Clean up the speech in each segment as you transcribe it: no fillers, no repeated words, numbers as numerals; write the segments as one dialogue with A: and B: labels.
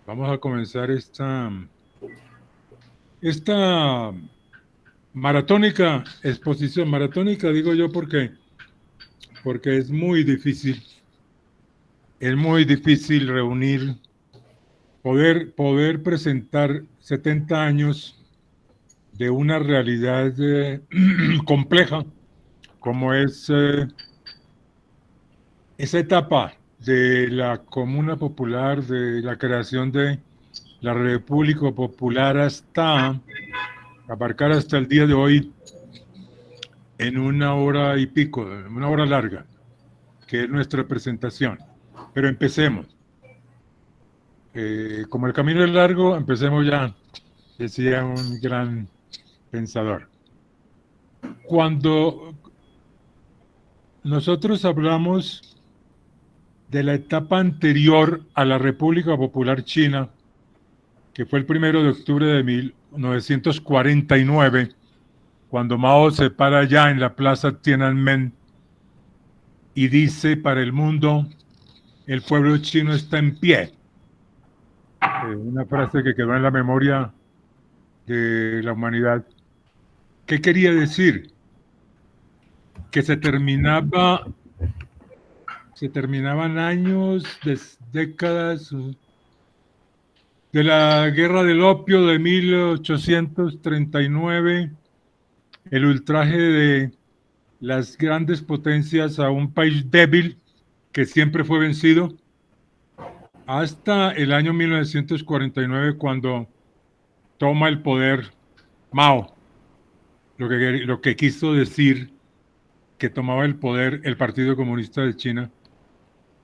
A: Vamos a comenzar esta maratónica exposición. Maratónica digo yo porque es muy difícil reunir, poder presentar 70 años de una realidad compleja como es esa etapa de la Comuna Popular, de la creación de la República Popular hasta abarcar hasta el día de hoy en una hora y pico, una hora larga, que es nuestra presentación. Pero empecemos. Como el camino es largo, empecemos ya, decía un gran pensador. Cuando nosotros hablamos de la etapa anterior a la República Popular China, que fue el 1 de octubre de 1949, cuando Mao se para allá en la plaza Tiananmen y dice para el mundo, el pueblo chino está en pie. Una frase que quedó en la memoria de la humanidad. ¿Qué quería decir? Que se terminaban años, décadas de la guerra del opio de 1839, el ultraje de las grandes potencias a un país débil que siempre fue vencido, hasta el año 1949 cuando toma el poder Mao, lo que quiso decir que tomaba el poder el Partido Comunista de China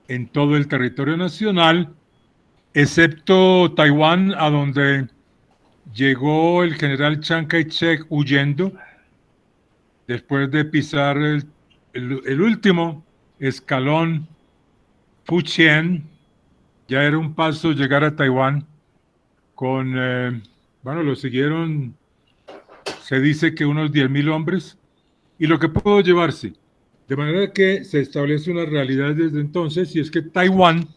A: en todo el territorio nacional, excepto Taiwán, a donde llegó el general Chiang Kai-shek huyendo después de pisar el último escalón Fujian. Ya era un paso llegar a Taiwán con, bueno, lo siguieron, se dice que unos 10.000 hombres, y lo que pudo llevarse. De manera que se establece una realidad desde entonces, y es que Taiwán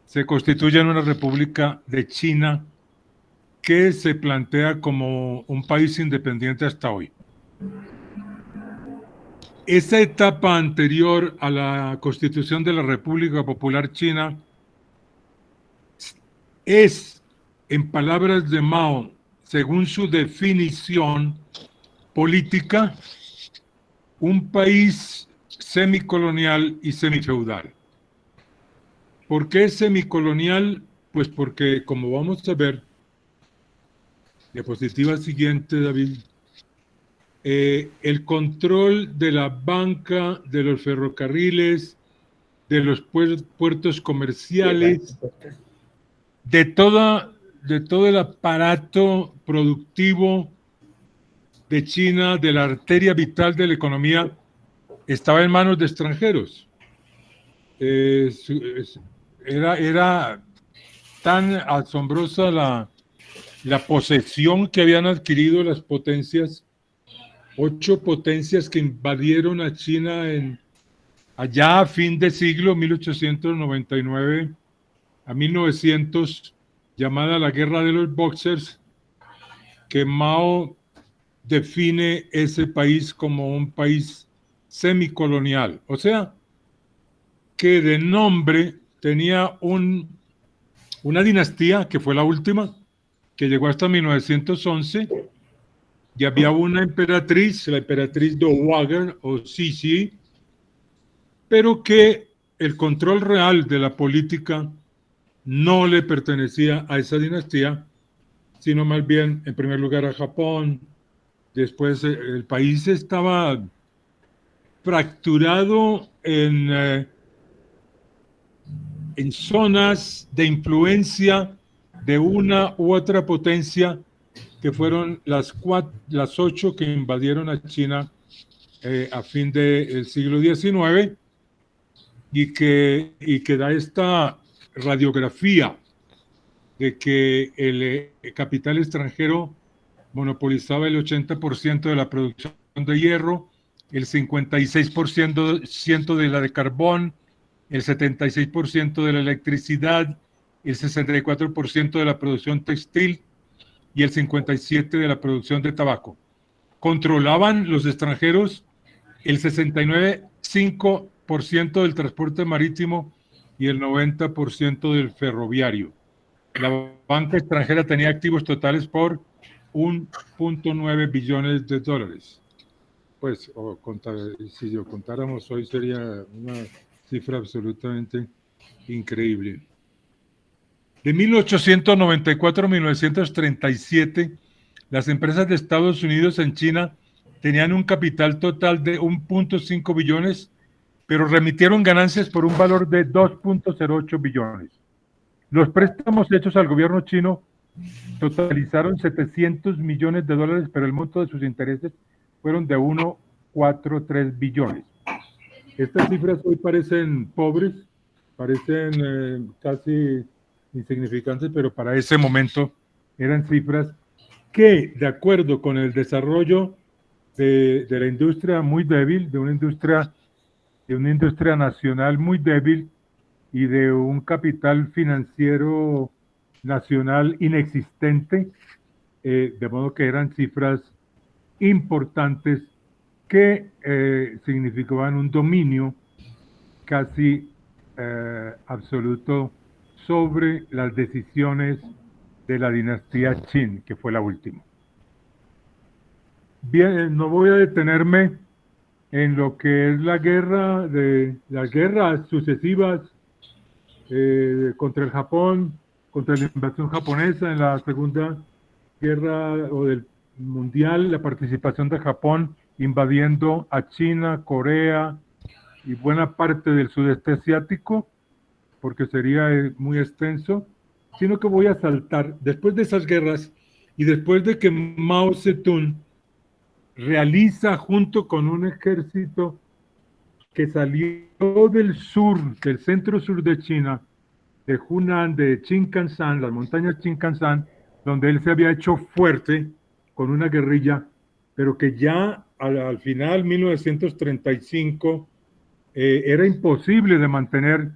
A: se constituye en una república de China que se plantea como un país independiente hasta hoy. Esa etapa anterior a la constitución de la República Popular China es, en palabras de Mao, según su definición política, un país semicolonial y semifeudal. ¿Por qué semicolonial? Pues porque, como vamos a ver, diapositiva siguiente, David, el control de la banca, de los ferrocarriles, de los puertos comerciales, de todo el aparato productivo de China, de la arteria vital de la economía, estaba en manos de extranjeros. Era tan asombrosa la posesión que habían adquirido las potencias, 8 potencias que invadieron a China allá a fin de siglo, 1899 a 1900, llamada la Guerra de los Boxers, que Mao define ese país como un país semicolonial. O sea, que de nombre tenía una dinastía, que fue la última, que llegó hasta 1911, y había una emperatriz, la emperatriz Dowager o Sisi, pero que el control real de la política no le pertenecía a esa dinastía, sino más bien, en primer lugar, a Japón. Después el país estaba fracturado en zonas de influencia de una u otra potencia, que fueron las 8 que invadieron a China a fin del siglo XIX, y que da esta radiografía de que el capital extranjero monopolizaba el 80% de la producción de hierro, el 56% de la de carbón, el 76% de la electricidad, el 64% de la producción textil y el 57% de la producción de tabaco. Controlaban los extranjeros el 69,5% del transporte marítimo y el 90% del ferroviario. La banca extranjera tenía activos totales por 1.9 billones de dólares. Pues, si lo contáramos hoy sería una cifra absolutamente increíble. De 1894 a 1937, las empresas de Estados Unidos en China tenían un capital total de 1.5 billones, pero remitieron ganancias por un valor de 2.08 billones. Los préstamos hechos al gobierno chino totalizaron 700 millones de dólares, pero el monto de sus intereses fueron de 1,43 billones. Estas cifras hoy parecen pobres, parecen casi insignificantes, pero para ese momento eran cifras que, de acuerdo con el desarrollo de la industria muy débil, de una industria nacional muy débil y de un capital financiero nacional inexistente, de modo que eran cifras importantes que significaban un dominio casi absoluto sobre las decisiones de la dinastía Qin, que fue la última. Bien, no voy a detenerme en lo que es las guerras sucesivas contra el Japón, contra la invasión japonesa en la Segunda Guerra o del Mundial, la participación de Japón invadiendo a China, Corea y buena parte del sudeste asiático, porque sería muy extenso, sino que voy a saltar después de esas guerras y después de que Mao Zedong realiza junto con un ejército que salió del sur, del centro sur de China, de Hunan, de Chinkanshan, las montañas Chinkanshan, donde él se había hecho fuerte con una guerrilla, pero que ya al final, 1935, era imposible de mantener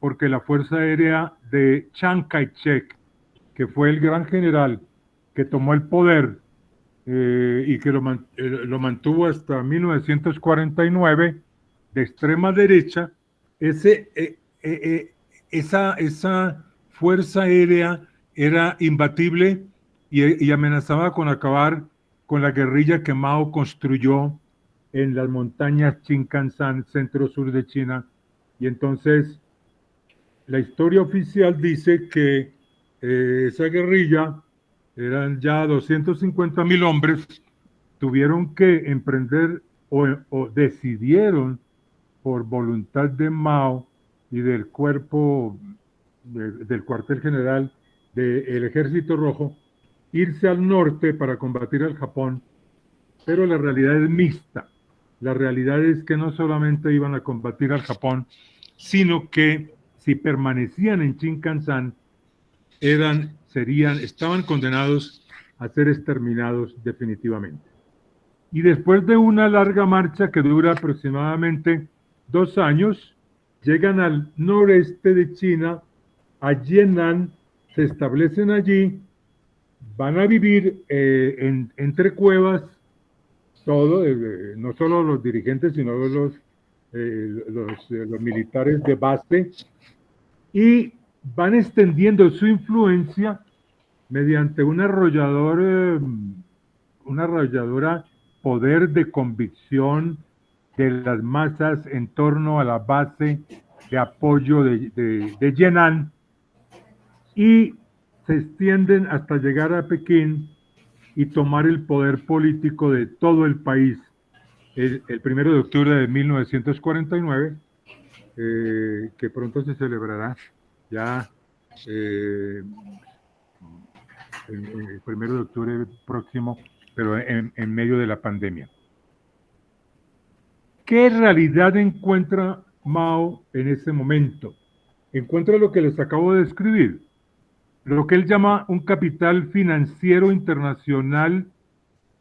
A: porque la Fuerza Aérea de Chiang Kai-shek, que fue el gran general que tomó el poder y que lo mantuvo hasta 1949, de extrema derecha, esa fuerza aérea era imbatible y amenazaba con acabar con la guerrilla que Mao construyó en las montañas Chinkanshan, centro-sur de China. Y entonces la historia oficial dice que esa guerrilla, eran ya 250,000 hombres, tuvieron que emprender o decidieron por voluntad de Mao y del cuerpo del cuartel general del Ejército Rojo, irse al norte para combatir al Japón, pero la realidad es mixta. La realidad es que no solamente iban a combatir al Japón, sino que si permanecían en Shinkansen, estaban condenados a ser exterminados definitivamente. Y después de una larga marcha que dura aproximadamente 2 años, llegan al noreste de China, a Yan'an, se establecen allí, van a vivir entre cuevas, no solo los dirigentes, sino los militares de base, y van extendiendo su influencia mediante una arrolladora poder de convicción de las masas en torno a la base de apoyo de Yan'an, y se extienden hasta llegar a Pekín y tomar el poder político de todo el país el 1 de octubre de 1949, que pronto se celebrará ya el 1 de octubre próximo, pero en medio de la pandemia. ¿Qué realidad encuentra Mao en ese momento? Encuentra lo que les acabo de describir, lo que él llama un capital financiero internacional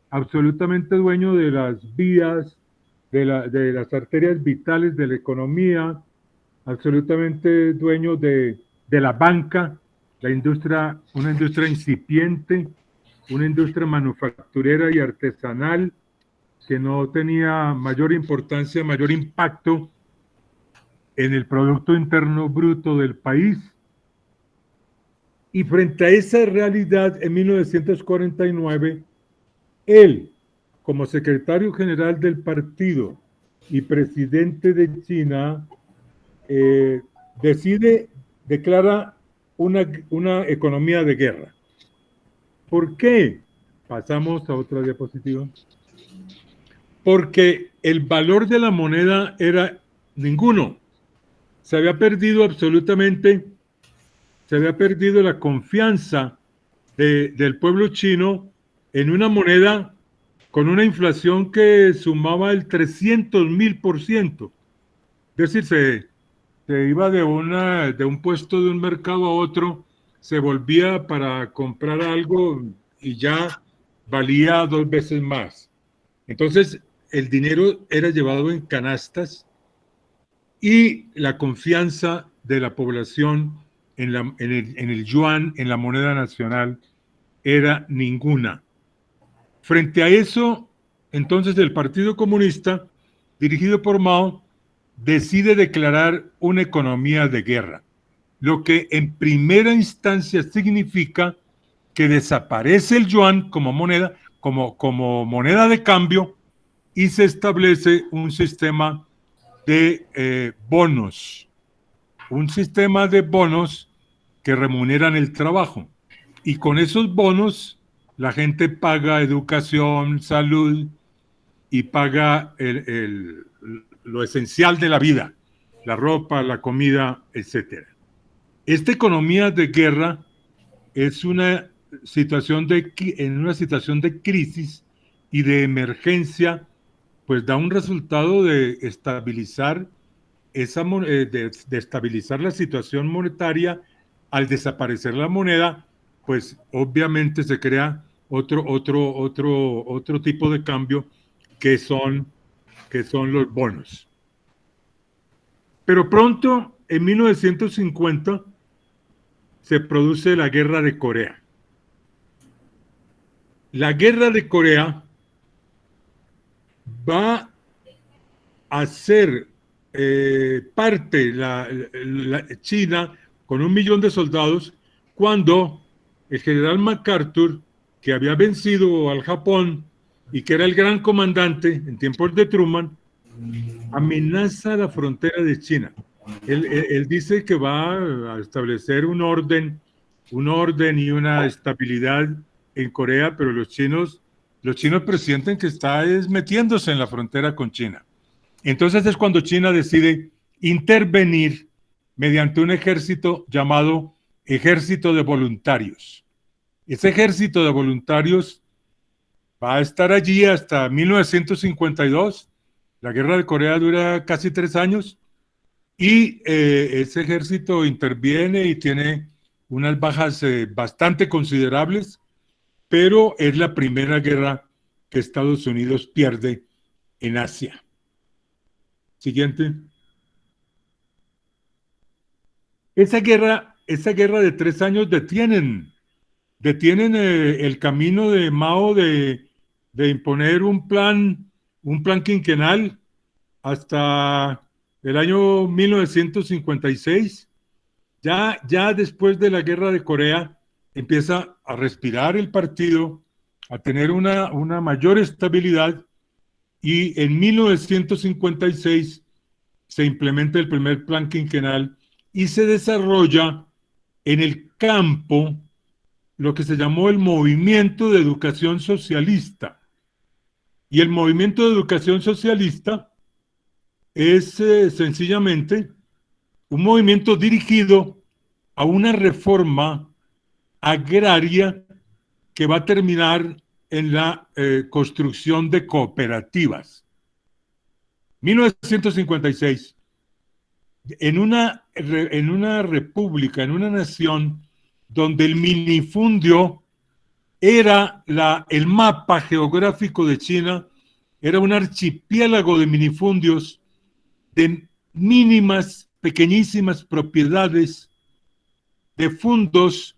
A: absolutamente dueño de las vías, de las arterias vitales de la economía, absolutamente dueño de la banca, una industria incipiente, una industria manufacturera y artesanal que no tenía mayor importancia, mayor impacto en el Producto Interno Bruto del país. Y frente a esa realidad, en 1949, él, como secretario general del partido y presidente de China, declara una economía de guerra. ¿Por qué? Pasamos a otra diapositiva. Porque el valor de la moneda era ninguno. Se había perdido absolutamente, se había perdido la confianza del pueblo chino en una moneda con una inflación que sumaba el 300,000%. Es decir, se iba de un puesto de un mercado a otro, se volvía para comprar algo y ya valía 2 veces más. Entonces, el dinero era llevado en canastas y la confianza de la población en el yuan, en la moneda nacional, era ninguna. Frente a eso, entonces el Partido Comunista, dirigido por Mao, decide declarar una economía de guerra, lo que en primera instancia significa que desaparece el yuan como moneda, como moneda de cambio, y se establece un sistema de bonos, un sistema de bonos que remuneran el trabajo. Y con esos bonos la gente paga educación, salud y paga lo esencial de la vida, la ropa, la comida, etc. Esta economía de guerra es en una situación de crisis y de emergencia, pues da un resultado de estabilizar de estabilizar la situación monetaria. Al desaparecer la moneda, pues obviamente se crea otro tipo de cambio que son los bonos. Pero pronto, en 1950, se produce la Guerra de Corea. La Guerra de Corea va a ser parte China con 1 millón de soldados cuando el general MacArthur, que había vencido al Japón y que era el gran comandante en tiempos de Truman, amenaza la frontera de China. Él dice que va a establecer un orden y una estabilidad en Corea, pero los chinos presienten que está metiéndose en la frontera con China. Entonces es cuando China decide intervenir mediante un ejército llamado Ejército de Voluntarios. Ese ejército de voluntarios va a estar allí hasta 1952. La Guerra de Corea dura casi 3 años y ese ejército interviene y tiene unas bajas bastante considerables, pero es la primera guerra que Estados Unidos pierde en Asia. Siguiente. Esa guerra de 3 años detienen el camino de Mao de imponer un plan quinquenal hasta el año 1956. Ya después de la Guerra de Corea empieza a respirar el partido, a tener una mayor estabilidad, y en 1956 se implementa el primer plan quinquenal y se desarrolla en el campo lo que se llamó el movimiento de educación socialista. Y el movimiento de educación socialista es sencillamente un movimiento dirigido a una reforma agraria que va a terminar en la construcción de cooperativas. 1956. En una república, en una nación donde el minifundio era el mapa geográfico de China, era un archipiélago de minifundios de mínimas, pequeñísimas propiedades de fundos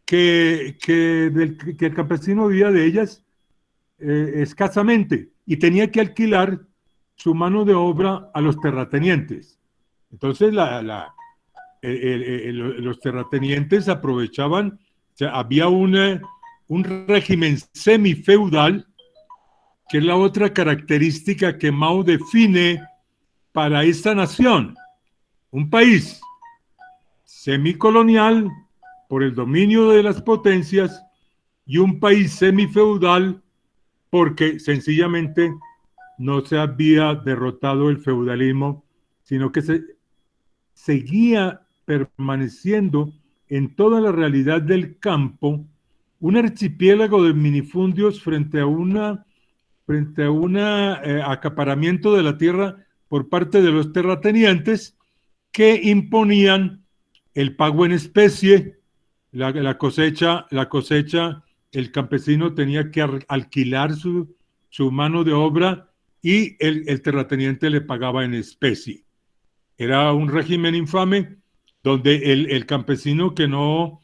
A: que el campesino vivía de ellas escasamente y tenía que alquilar su mano de obra a los terratenientes. Entonces los terratenientes aprovechaban, o sea, había un régimen semifeudal, que es la otra característica que Mao define para esta nación. Un país semicolonial por el dominio de las potencias y un país semifeudal porque sencillamente no se había derrotado el feudalismo, sino que se seguía permaneciendo en toda la realidad del campo un archipiélago de minifundios frente a un acaparamiento de la tierra por parte de los terratenientes que imponían el pago en especie, la cosecha, el campesino tenía que alquilar su mano de obra y el terrateniente le pagaba en especie. Era un régimen infame donde el campesino que no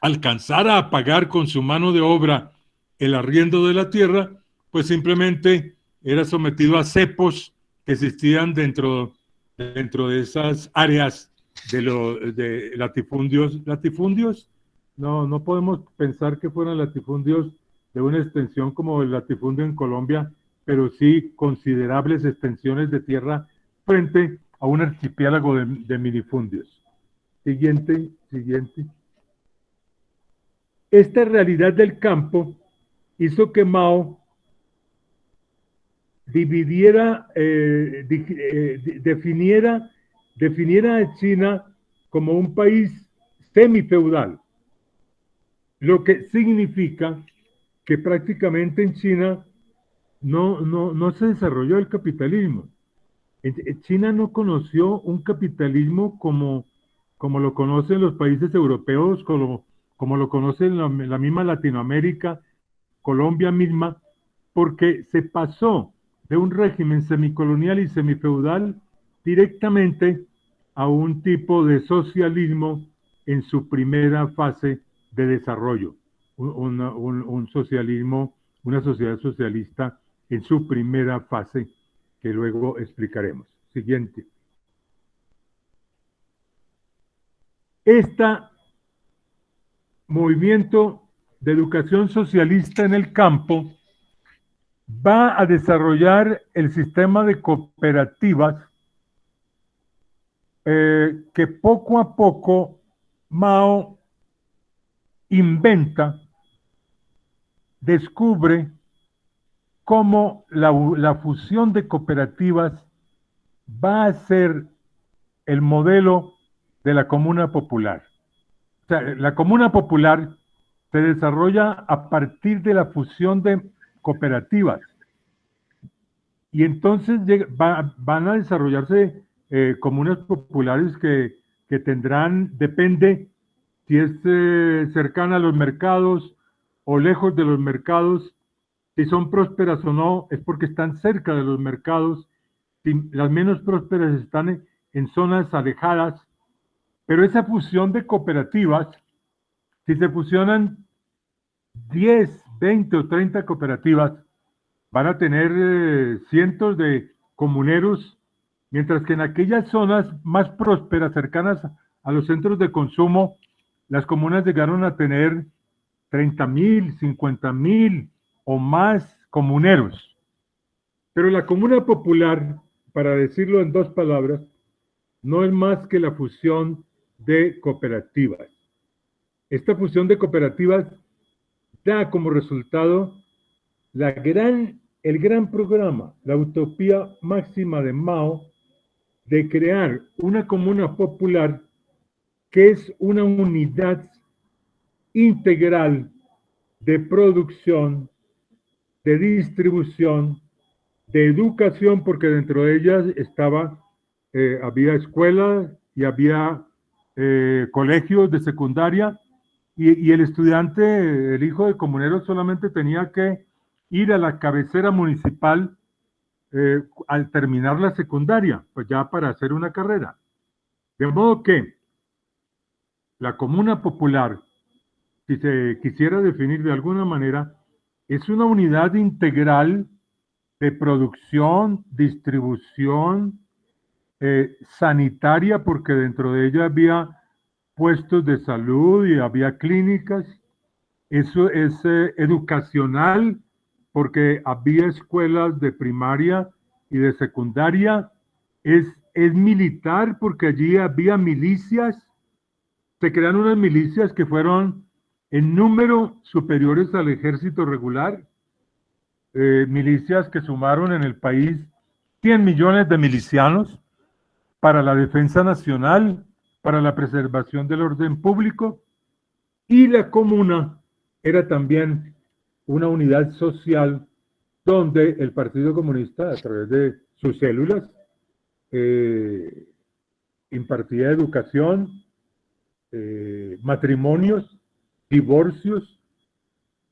A: alcanzara a pagar con su mano de obra el arriendo de la tierra, pues simplemente era sometido a cepos que existían dentro de esas áreas de latifundios. ¿Latifundios? No podemos pensar que fueran latifundios de una extensión como el latifundio en Colombia, pero sí considerables extensiones de tierra frente a un archipiélago de minifundios. Siguiente. Esta realidad del campo hizo que Mao definiera a China como un país semifeudal, lo que significa que prácticamente en China no se desarrolló el capitalismo. China no conoció un capitalismo como lo conocen los países europeos, como lo conocen la misma Latinoamérica, Colombia misma, porque se pasó de un régimen semicolonial y semifeudal directamente a un tipo de socialismo en su primera fase de desarrollo, un socialismo, una sociedad socialista en su primera fase, que luego explicaremos. Siguiente. Este movimiento de educación socialista en el campo va a desarrollar el sistema de cooperativas que poco a poco Mao inventa, descubre cómo la fusión de cooperativas va a ser el modelo de la comuna popular. O sea, la comuna popular se desarrolla a partir de la fusión de cooperativas. Y entonces van a desarrollarse comunas populares que tendrán, depende si es cercana a los mercados o lejos de los mercados, si son prósperas o no, es porque están cerca de los mercados, si las menos prósperas están en zonas alejadas, pero esa fusión de cooperativas, si se fusionan 10, 20 o 30 cooperativas, van a tener cientos de comuneros, mientras que en aquellas zonas más prósperas, cercanas a los centros de consumo, las comunas llegaron a tener 30,000, 50,000 o más comuneros. Pero la comuna popular, para decirlo en dos palabras, no es más que la fusión de cooperativas. Esta fusión de cooperativas da como resultado el gran programa, la utopía máxima de Mao, de crear una comuna popular que es una unidad integral de producción, de distribución, de educación, porque dentro de ellas había escuelas y había colegios de secundaria, y el estudiante, el hijo de comunero, solamente tenía que ir a la cabecera municipal al terminar la secundaria, pues ya para hacer una carrera. De modo que La comuna popular, si se quisiera definir de alguna manera, es una unidad integral de producción, distribución, sanitaria, porque dentro de ella había puestos de salud y había clínicas. Eso es educacional, porque había escuelas de primaria y de secundaria. Es militar, porque allí había milicias. Se crean unas milicias que fueron en número superiores al ejército regular. Milicias que sumaron en el país 100 millones de milicianos para la defensa nacional, para la preservación del orden público, y la comuna era también una unidad social donde el Partido Comunista, a través de sus células, impartía educación, matrimonios, divorcios,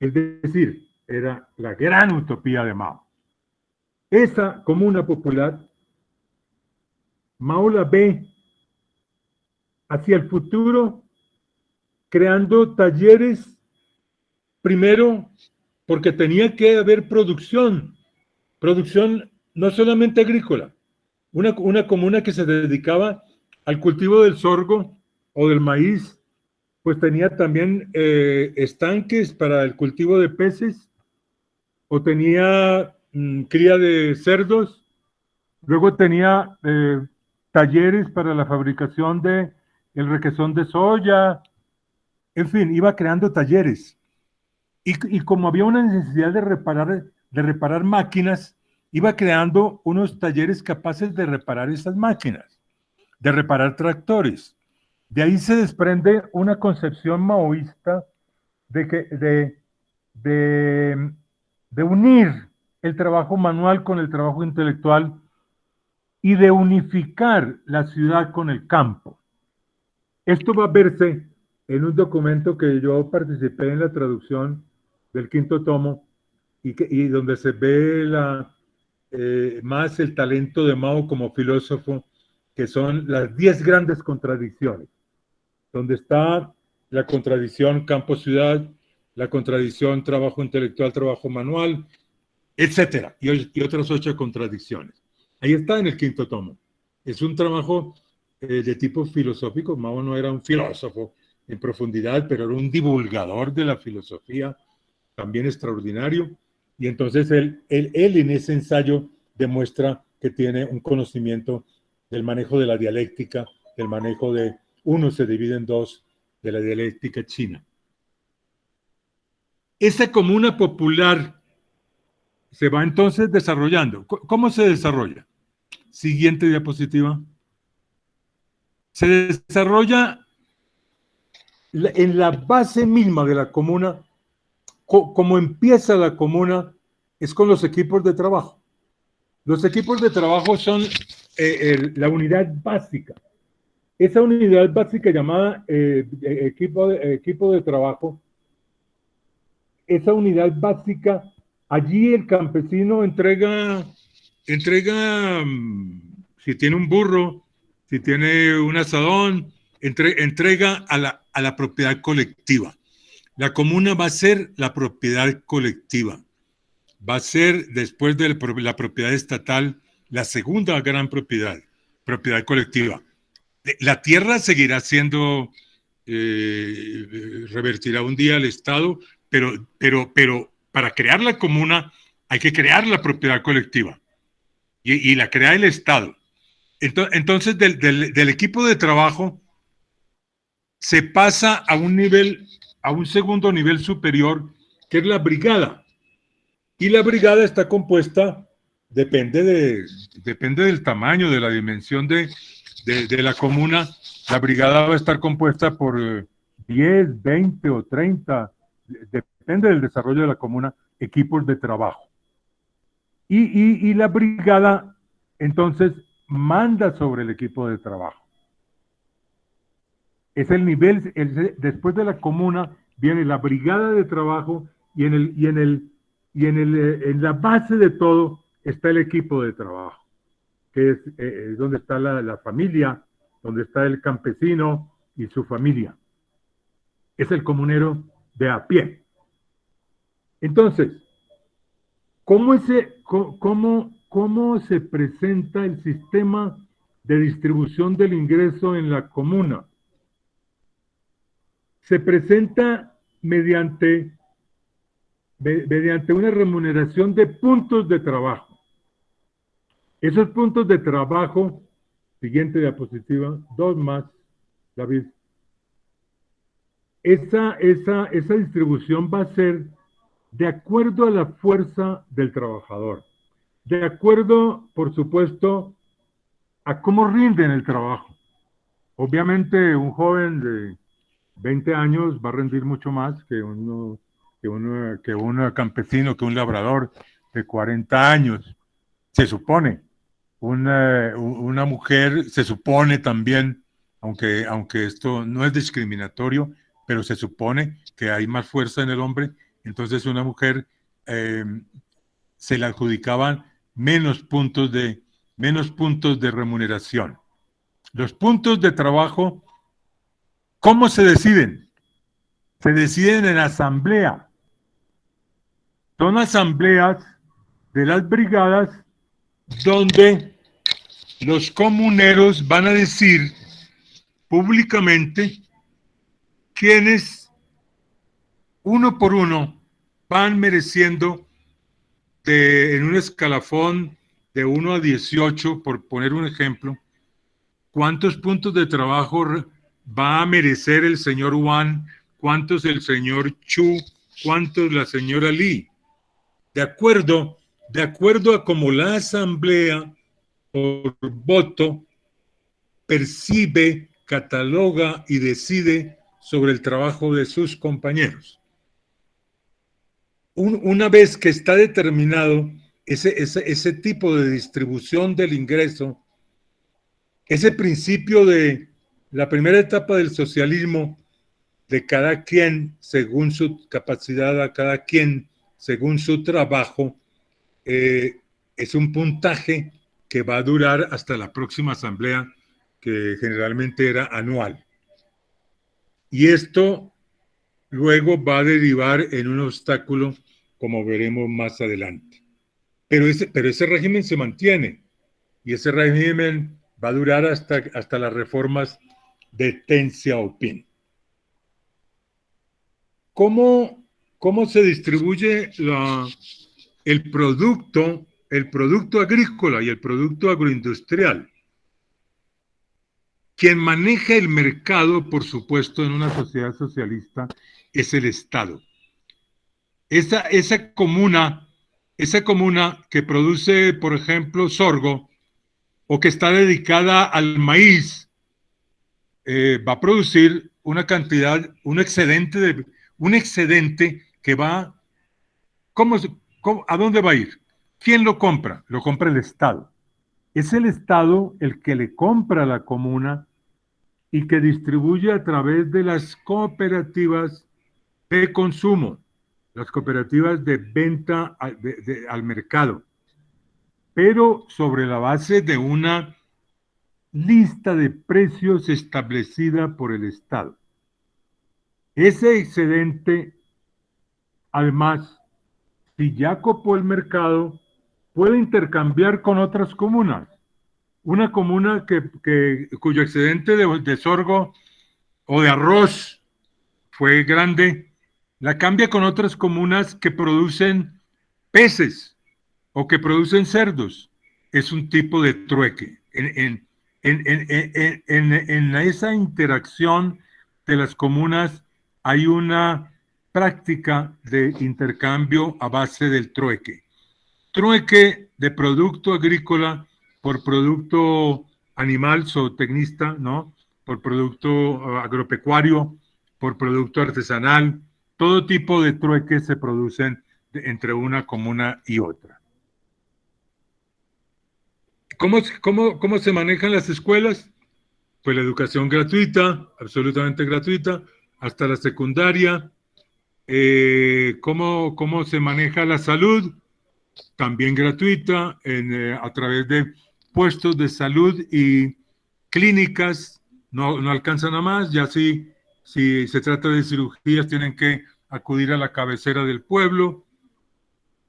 A: es decir, era la gran utopía de Mao. Esa comuna popular, Mao la ve hacia el futuro creando talleres, primero porque tenía que haber producción no solamente agrícola, una comuna que se dedicaba al cultivo del sorgo o del maíz, pues tenía también estanques para el cultivo de peces, o tenía cría de cerdos, luego tenía talleres para la fabricación de el requesón de soya, en fin, iba creando talleres. Y como había una necesidad de reparar máquinas, iba creando unos talleres capaces de reparar esas máquinas, de reparar tractores. De ahí se desprende una concepción maoísta de unir el trabajo manual con el trabajo intelectual y de unificar la ciudad con el campo. Esto va a verse en un documento que yo participé en la traducción del quinto tomo y donde se ve más el talento de Mao como filósofo, que son las 10 grandes contradicciones, donde está la contradicción campo-ciudad, la contradicción trabajo intelectual, trabajo manual, etcétera, y otras 8 contradicciones. Ahí está en el quinto tomo. Es un trabajo de tipo filosófico. Mao no era un filósofo en profundidad, pero era un divulgador de la filosofía también extraordinario. Y entonces él en ese ensayo demuestra que tiene un conocimiento del manejo de la dialéctica, del manejo de uno se divide en dos, de la dialéctica china. Esa comuna popular se va entonces desarrollando. ¿Cómo se desarrolla? Siguiente diapositiva. Se desarrolla en la base misma de la comuna. Como empieza la comuna es con los equipos de trabajo. Los equipos de trabajo son la unidad básica. Esa unidad básica llamada equipo de trabajo, esa unidad básica, allí el campesino entrega si tiene un burro, si tiene un asadón, entrega a la propiedad colectiva. La comuna va a ser la propiedad colectiva. Va a ser, después de la propiedad estatal, la segunda gran propiedad colectiva. La tierra seguirá siendo, revertirá un día al Estado, pero para crear la comuna hay que crear la propiedad colectiva y la crea el Estado. Entonces, del equipo de trabajo se pasa a un segundo nivel superior, que es la brigada. Y la brigada está compuesta, depende del tamaño, de la dimensión de la comuna. La brigada va a estar compuesta por 10, 20 o 30, depende del desarrollo de la comuna, equipos de trabajo. Y la brigada, entonces, manda sobre el equipo de trabajo. Es el nivel, después de la comuna viene la brigada de trabajo y en la base de todo está el equipo de trabajo, que es donde está la familia, donde está el campesino y su familia. es el comunero de a pie. Entonces, ¿cómo se presenta el sistema de distribución del ingreso en la comuna? Se presenta mediante una remuneración de puntos de trabajo. Esos puntos de trabajo, siguiente diapositiva, 2 más, David. Esa distribución va a ser de acuerdo a la fuerza del trabajador, de acuerdo, por supuesto, a cómo rinde en el trabajo. Obviamente, un joven de 20 años va a rendir mucho más que un campesino, que un labrador de 40 años, se supone. Una mujer se supone también, aunque esto no es discriminatorio, pero se supone que hay más fuerza en el hombre, entonces una mujer se le adjudicaban menos puntos de remuneración. Los puntos de trabajo, ¿cómo se deciden? Se deciden en asamblea. Son asambleas de las brigadas donde los comuneros van a decir públicamente quiénes, uno por uno, van mereciendo en un escalafón de 1 a 18, por poner un ejemplo, cuántos puntos de trabajo va a merecer el señor Juan, cuántos el señor Chu, cuántos la señora Lee. De acuerdo a cómo la asamblea por voto percibe, cataloga y decide sobre el trabajo de sus compañeros. Una vez que está determinado ese tipo de distribución del ingreso, ese principio de la primera etapa del socialismo, de cada quien según su capacidad, a cada quien según su trabajo, es un puntaje que va a durar hasta la próxima asamblea, que generalmente era anual. Y esto luego va a derivar en un obstáculo, como veremos más adelante. Pero ese régimen se mantiene, y ese régimen va a durar hasta las reformas de Deng Xiaoping. ¿Cómo se distribuye el producto agrícola y el producto agroindustrial? Quien maneja el mercado, por supuesto, en una sociedad socialista, es el Estado. Esa comuna que produce, por ejemplo, sorgo, o que está dedicada al maíz, va a producir una cantidad, un excedente que va. ¿A dónde va a ir? ¿Quién lo compra? Lo compra el Estado. Es el Estado el que le compra a la comuna y que distribuye a través de las cooperativas de consumo, las cooperativas de venta al mercado, pero sobre la base de una lista de precios establecida por el Estado. Ese excedente, además, si ya copó el mercado, puede intercambiar con otras comunas. Una comuna cuyo excedente de sorgo o de arroz fue grande, la cambia con otras comunas que producen peces o que producen cerdos. Es un tipo de trueque. En esa interacción de las comunas hay una práctica de intercambio a base del trueque. Trueque de producto agrícola por producto animal, zootecnista, ¿no? Por producto agropecuario, por producto artesanal. Todo tipo de trueques se producen entre una comuna y otra. ¿Cómo se manejan las escuelas? Pues la educación gratuita, absolutamente gratuita, hasta la secundaria. ¿Cómo se maneja la salud? También gratuita, a través de puestos de salud y clínicas. No alcanzan a más, ya si Si se trata de cirugías, tienen que acudir a la cabecera del pueblo.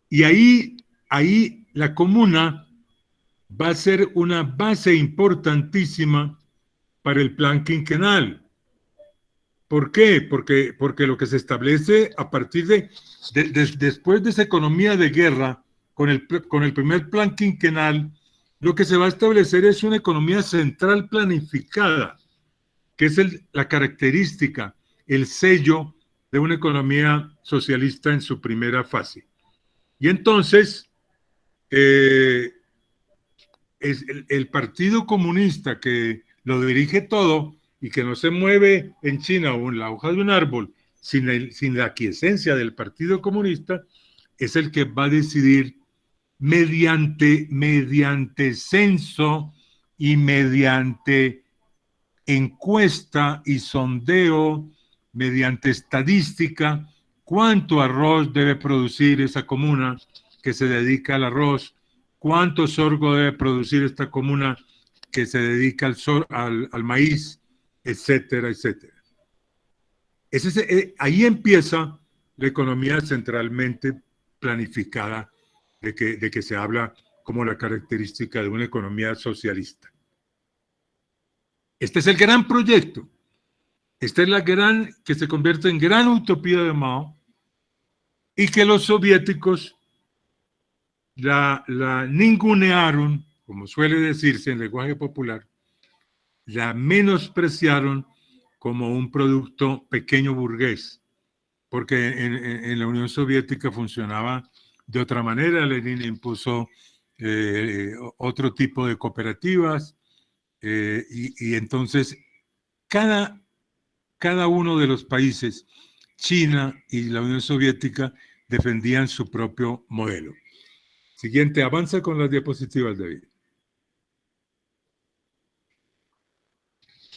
A: Y ahí la comuna va a ser una base importantísima para el plan quinquenal. ¿Por qué? Porque lo que se establece a partir después de esa economía de guerra, con el primer plan quinquenal, lo que se va a establecer es una economía central planificada, que es la característica, el sello de una economía socialista en su primera fase. Y entonces, es el Partido Comunista que lo dirige todo y que no se mueve en China o en la hoja de un árbol sin la aquiescencia del Partido Comunista, es el que va a decidir mediante censo y mediante encuesta y sondeo, mediante estadística, cuánto arroz debe producir esa comuna que se dedica al arroz, cuánto sorgo debe producir esta comuna que se dedica al maíz, etcétera, etcétera. Ahí empieza la economía centralmente planificada de que se habla como la característica de una economía socialista. Este es el gran proyecto. Esta es que se convierte en gran utopía de Mao y que los soviéticos la ningunearon, como suele decirse en lenguaje popular, la menospreciaron como un producto pequeño burgués, porque en la Unión Soviética funcionaba de otra manera. Lenin impuso otro tipo de cooperativas y entonces cada uno de los países, China y la Unión Soviética, defendían su propio modelo. Siguiente, avanza con las diapositivas, David.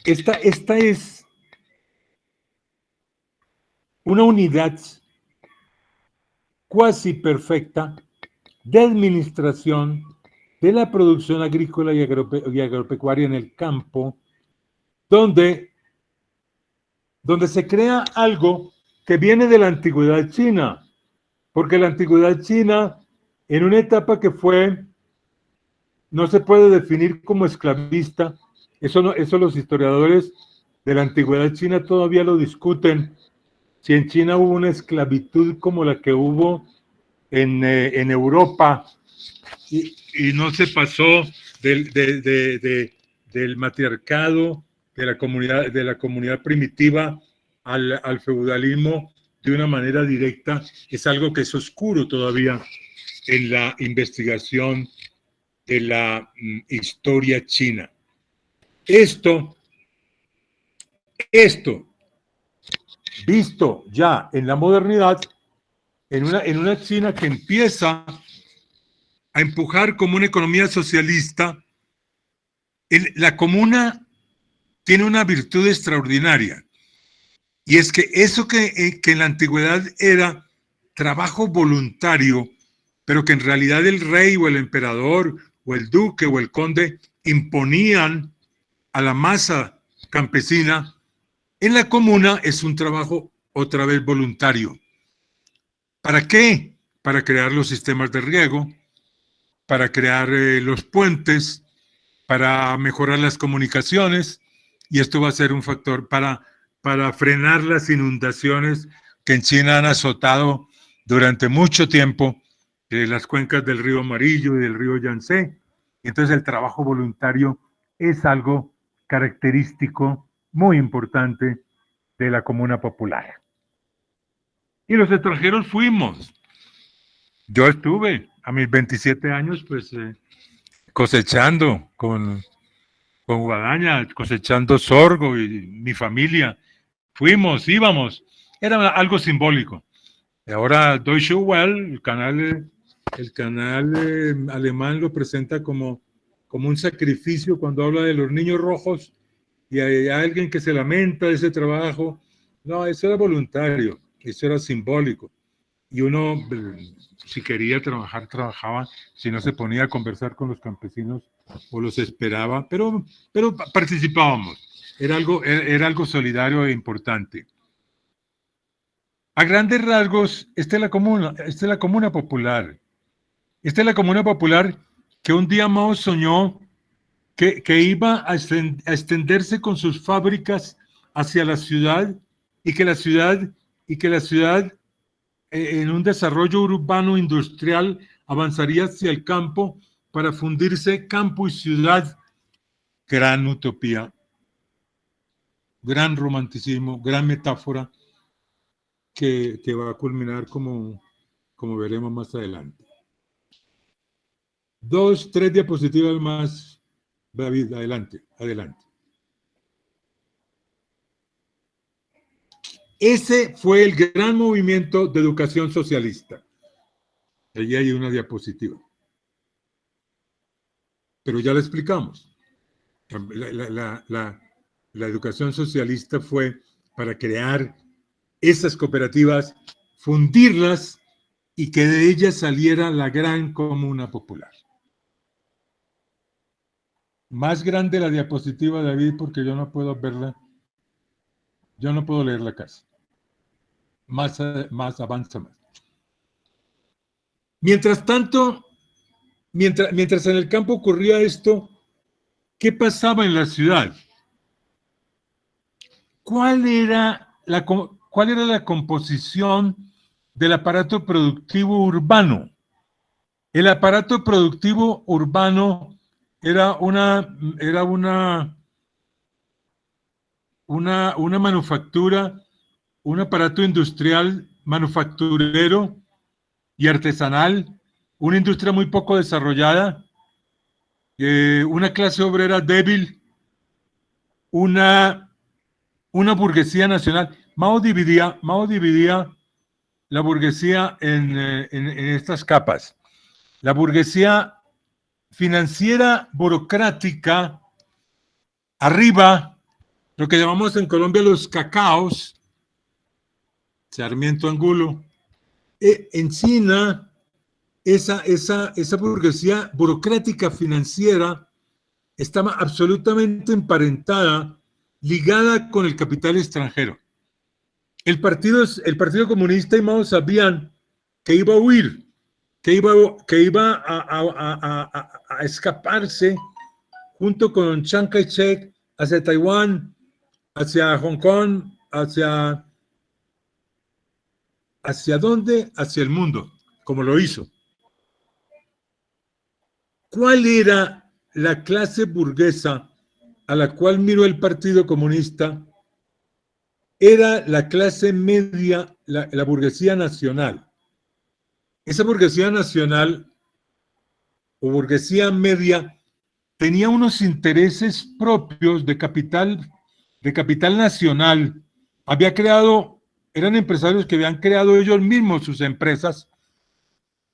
A: Esta es una unidad cuasi perfecta de administración de la producción agrícola y agropecuaria en el campo, donde se crea algo que viene de la antigüedad china, porque la antigüedad china, en una etapa que no se puede definir como esclavista, eso los historiadores de la antigüedad china todavía lo discuten, si en China hubo una esclavitud como la que hubo en Europa, y no se pasó del matriarcado de la comunidad primitiva al feudalismo de una manera directa. Es algo que es oscuro todavía en la investigación de la historia china. Esto, visto ya en la modernidad, en una China que empieza a empujar como una economía socialista, la comuna tiene una virtud extraordinaria, y es que eso que en la antigüedad era trabajo voluntario, pero que en realidad el rey o el emperador o el duque o el conde imponían a la masa campesina, en la comuna es un trabajo otra vez voluntario. ¿Para qué? Para crear los sistemas de riego, para crear los puentes, para mejorar las comunicaciones, y esto va a ser un factor para frenar las inundaciones que en China han azotado durante mucho tiempo las cuencas del río Amarillo y del río Yangtze. Entonces el trabajo voluntario es algo característico muy importante de la comuna popular. Y los extranjeros fuimos. Yo estuve a mis 27 años pues cosechando con guadaña, cosechando sorgo, y mi familia íbamos, era algo simbólico. Ahora Deutsche Welle, el canal alemán, lo presenta como un sacrificio cuando habla de los niños rojos, y hay alguien que se lamenta de ese trabajo. No, eso era voluntario, eso era simbólico, y uno, si quería trabajar, trabajaba, si no se ponía a conversar con los campesinos o los esperaba, pero participábamos. Era algo solidario e importante. A grandes rasgos, esta es la comuna popular. Esta es la comuna popular que un día Mao soñó que iba a extenderse con sus fábricas hacia la ciudad y que la ciudad en un desarrollo urbano industrial avanzaría hacia el campo para fundirse campo y ciudad. Gran utopía, gran romanticismo, gran metáfora que va a culminar como veremos más adelante. 2, 3 diapositivas más, David, adelante. Ese fue el gran movimiento de educación socialista. Allí hay una diapositiva. Pero ya lo explicamos. La educación socialista fue para crear esas cooperativas, fundirlas y que de ellas saliera la gran comuna popular. Más grande la diapositiva, David, porque yo no puedo verla. Yo no puedo leerla casi. Más avanza más. Mientras tanto, mientras en el campo ocurría esto, ¿qué pasaba en la ciudad? ¿Cuál era la composición del aparato productivo urbano? El aparato productivo urbano era una manufactura, un aparato industrial manufacturero y artesanal, una industria muy poco desarrollada, una clase obrera débil, una burguesía nacional. Mao dividía la burguesía en estas capas. La burguesía financiera, burocrática, arriba, lo que llamamos en Colombia los cacaos, Sarmiento Angulo. En China, esa burguesía burocrática financiera estaba absolutamente emparentada, ligada con el capital extranjero. El Partido Comunista y Mao sabían que iba a huir, que iba a escaparse junto con Chiang Kai-shek hacia Taiwán, hacia Hong Kong, ¿hacia dónde? Hacia el mundo, como lo hizo. ¿Cuál era la clase burguesa a la cual miró el Partido Comunista? Era la clase media, la burguesía nacional. Esa burguesía nacional o burguesía media tenía unos intereses propios de capital nacional. Eran empresarios que habían creado ellos mismos sus empresas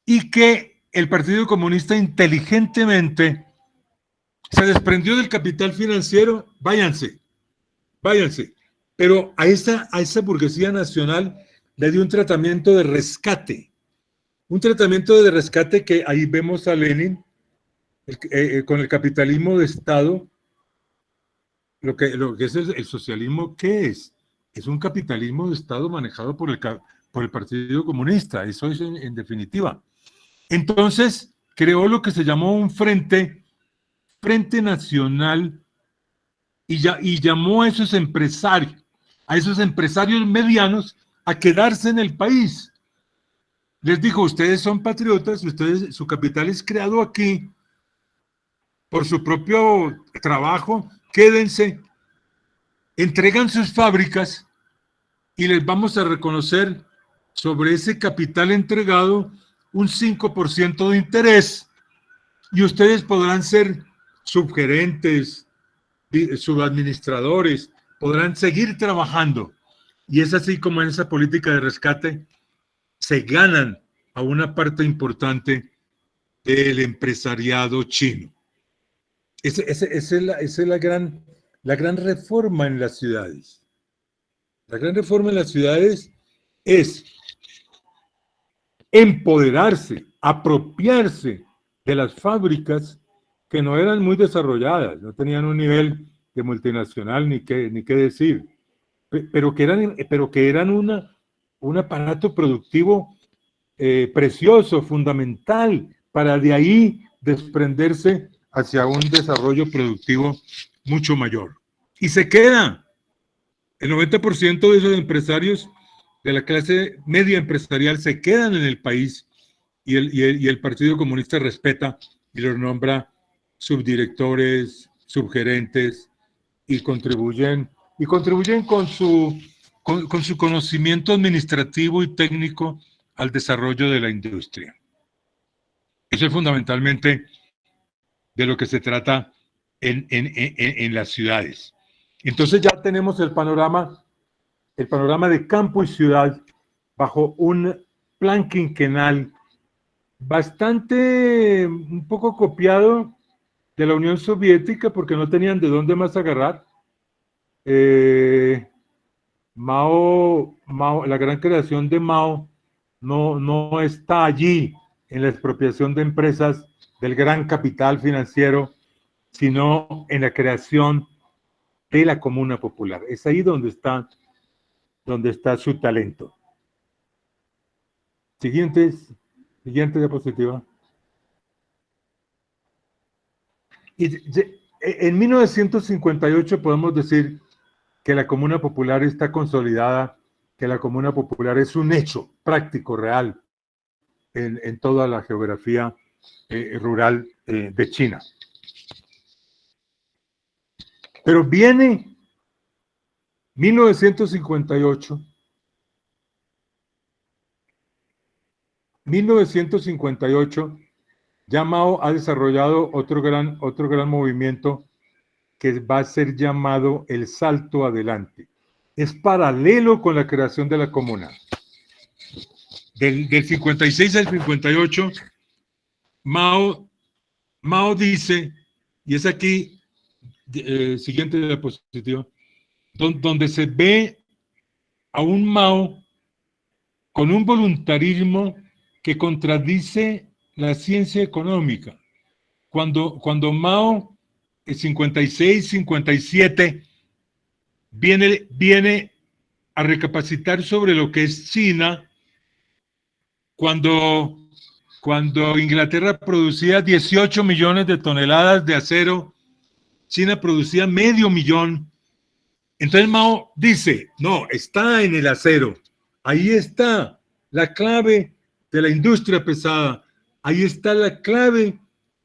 A: y que el Partido Comunista inteligentemente se desprendió del capital financiero. Váyanse. Pero a esa burguesía nacional le dio un tratamiento de rescate. Un tratamiento de rescate que ahí vemos a Lenin con el capitalismo de Estado. Lo que es el socialismo, ¿qué es? Es un capitalismo de Estado manejado por el Partido Comunista. Eso es en definitiva. Entonces, creó lo que se llamó un frente nacional y llamó a esos empresarios medianos a quedarse en el país. Les dijo, ustedes son patriotas, su capital es creado aquí por su propio trabajo, quédense, entregan sus fábricas y les vamos a reconocer sobre ese capital entregado un 5% de interés y ustedes podrán ser subgerentes, subadministradores, podrán seguir trabajando. Y es así como en esa política de rescate se ganan a una parte importante del empresariado chino. Esa es la gran reforma en las ciudades. La gran reforma en las ciudades es empoderarse, apropiarse de las fábricas que no eran muy desarrolladas, no tenían un nivel de multinacional, ni qué decir, pero que eran un aparato productivo precioso, fundamental, para de ahí desprenderse hacia un desarrollo productivo mucho mayor. Y se queda. El 90% de esos empresarios de la clase media empresarial se quedan en el país y el Partido Comunista respeta y los nombra subdirectores, subgerentes y contribuyen con su conocimiento administrativo y técnico al desarrollo de la industria. Eso es fundamentalmente de lo que se trata en las ciudades. Entonces ya tenemos el panorama de campo y ciudad bajo un plan quinquenal bastante, un poco copiado de la Unión Soviética porque no tenían de dónde más agarrar. Mao, la gran creación de Mao no está allí en la expropiación de empresas del gran capital financiero, sino en la creación de la comuna popular. Es ahí donde está su talento. Siguiente diapositiva. Y en 1958 podemos decir que la Comuna Popular está consolidada, que la Comuna Popular es un hecho práctico, real, en toda la geografía rural de China. Pero viene 1958, 1958, ya Mao ha desarrollado otro gran movimiento que va a ser llamado el salto adelante. Es paralelo con la creación de la comuna. Del 56 al 58, Mao dice, y es aquí, siguiente diapositiva, donde se ve a un Mao con un voluntarismo que contradice la ciencia económica. Cuando Mao, en 56, 57, viene a recapacitar sobre lo que es China, cuando Inglaterra producía 18 millones de toneladas de acero, China producía 500,000. Entonces Mao dice, no, está en el acero, ahí está la clave de la industria pesada, ahí está la clave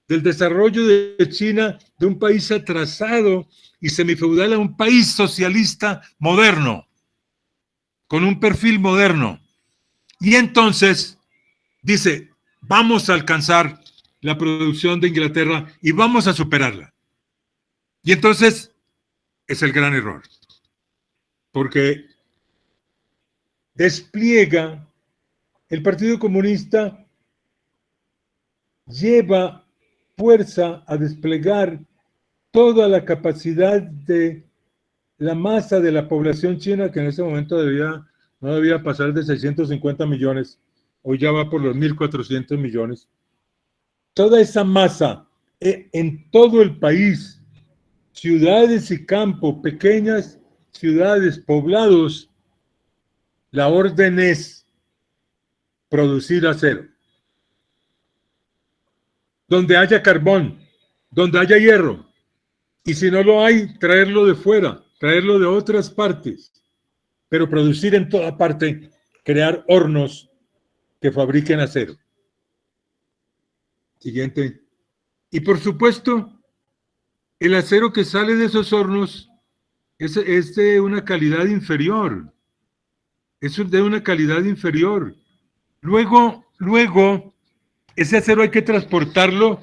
A: del desarrollo de China, de un país atrasado y semifeudal a un país socialista moderno, con un perfil moderno. Y entonces dice, vamos a alcanzar la producción de Inglaterra y vamos a superarla. Y entonces es el gran error, porque despliega, el Partido Comunista lleva fuerza a desplegar toda la capacidad de la masa de la población china, que en ese momento no debía pasar de 650 millones, hoy ya va por los 1.400 millones. Toda esa masa en todo el país, ciudades y campo, pequeñas ciudades, poblados, la orden es producir acero. Donde haya carbón, donde haya hierro, y si no lo hay, traerlo de fuera, traerlo de otras partes, pero producir en toda parte, crear hornos que fabriquen acero. Siguiente. Y por supuesto, el acero que sale de esos hornos es de una calidad inferior. Es de una calidad inferior. Luego, ese acero hay que transportarlo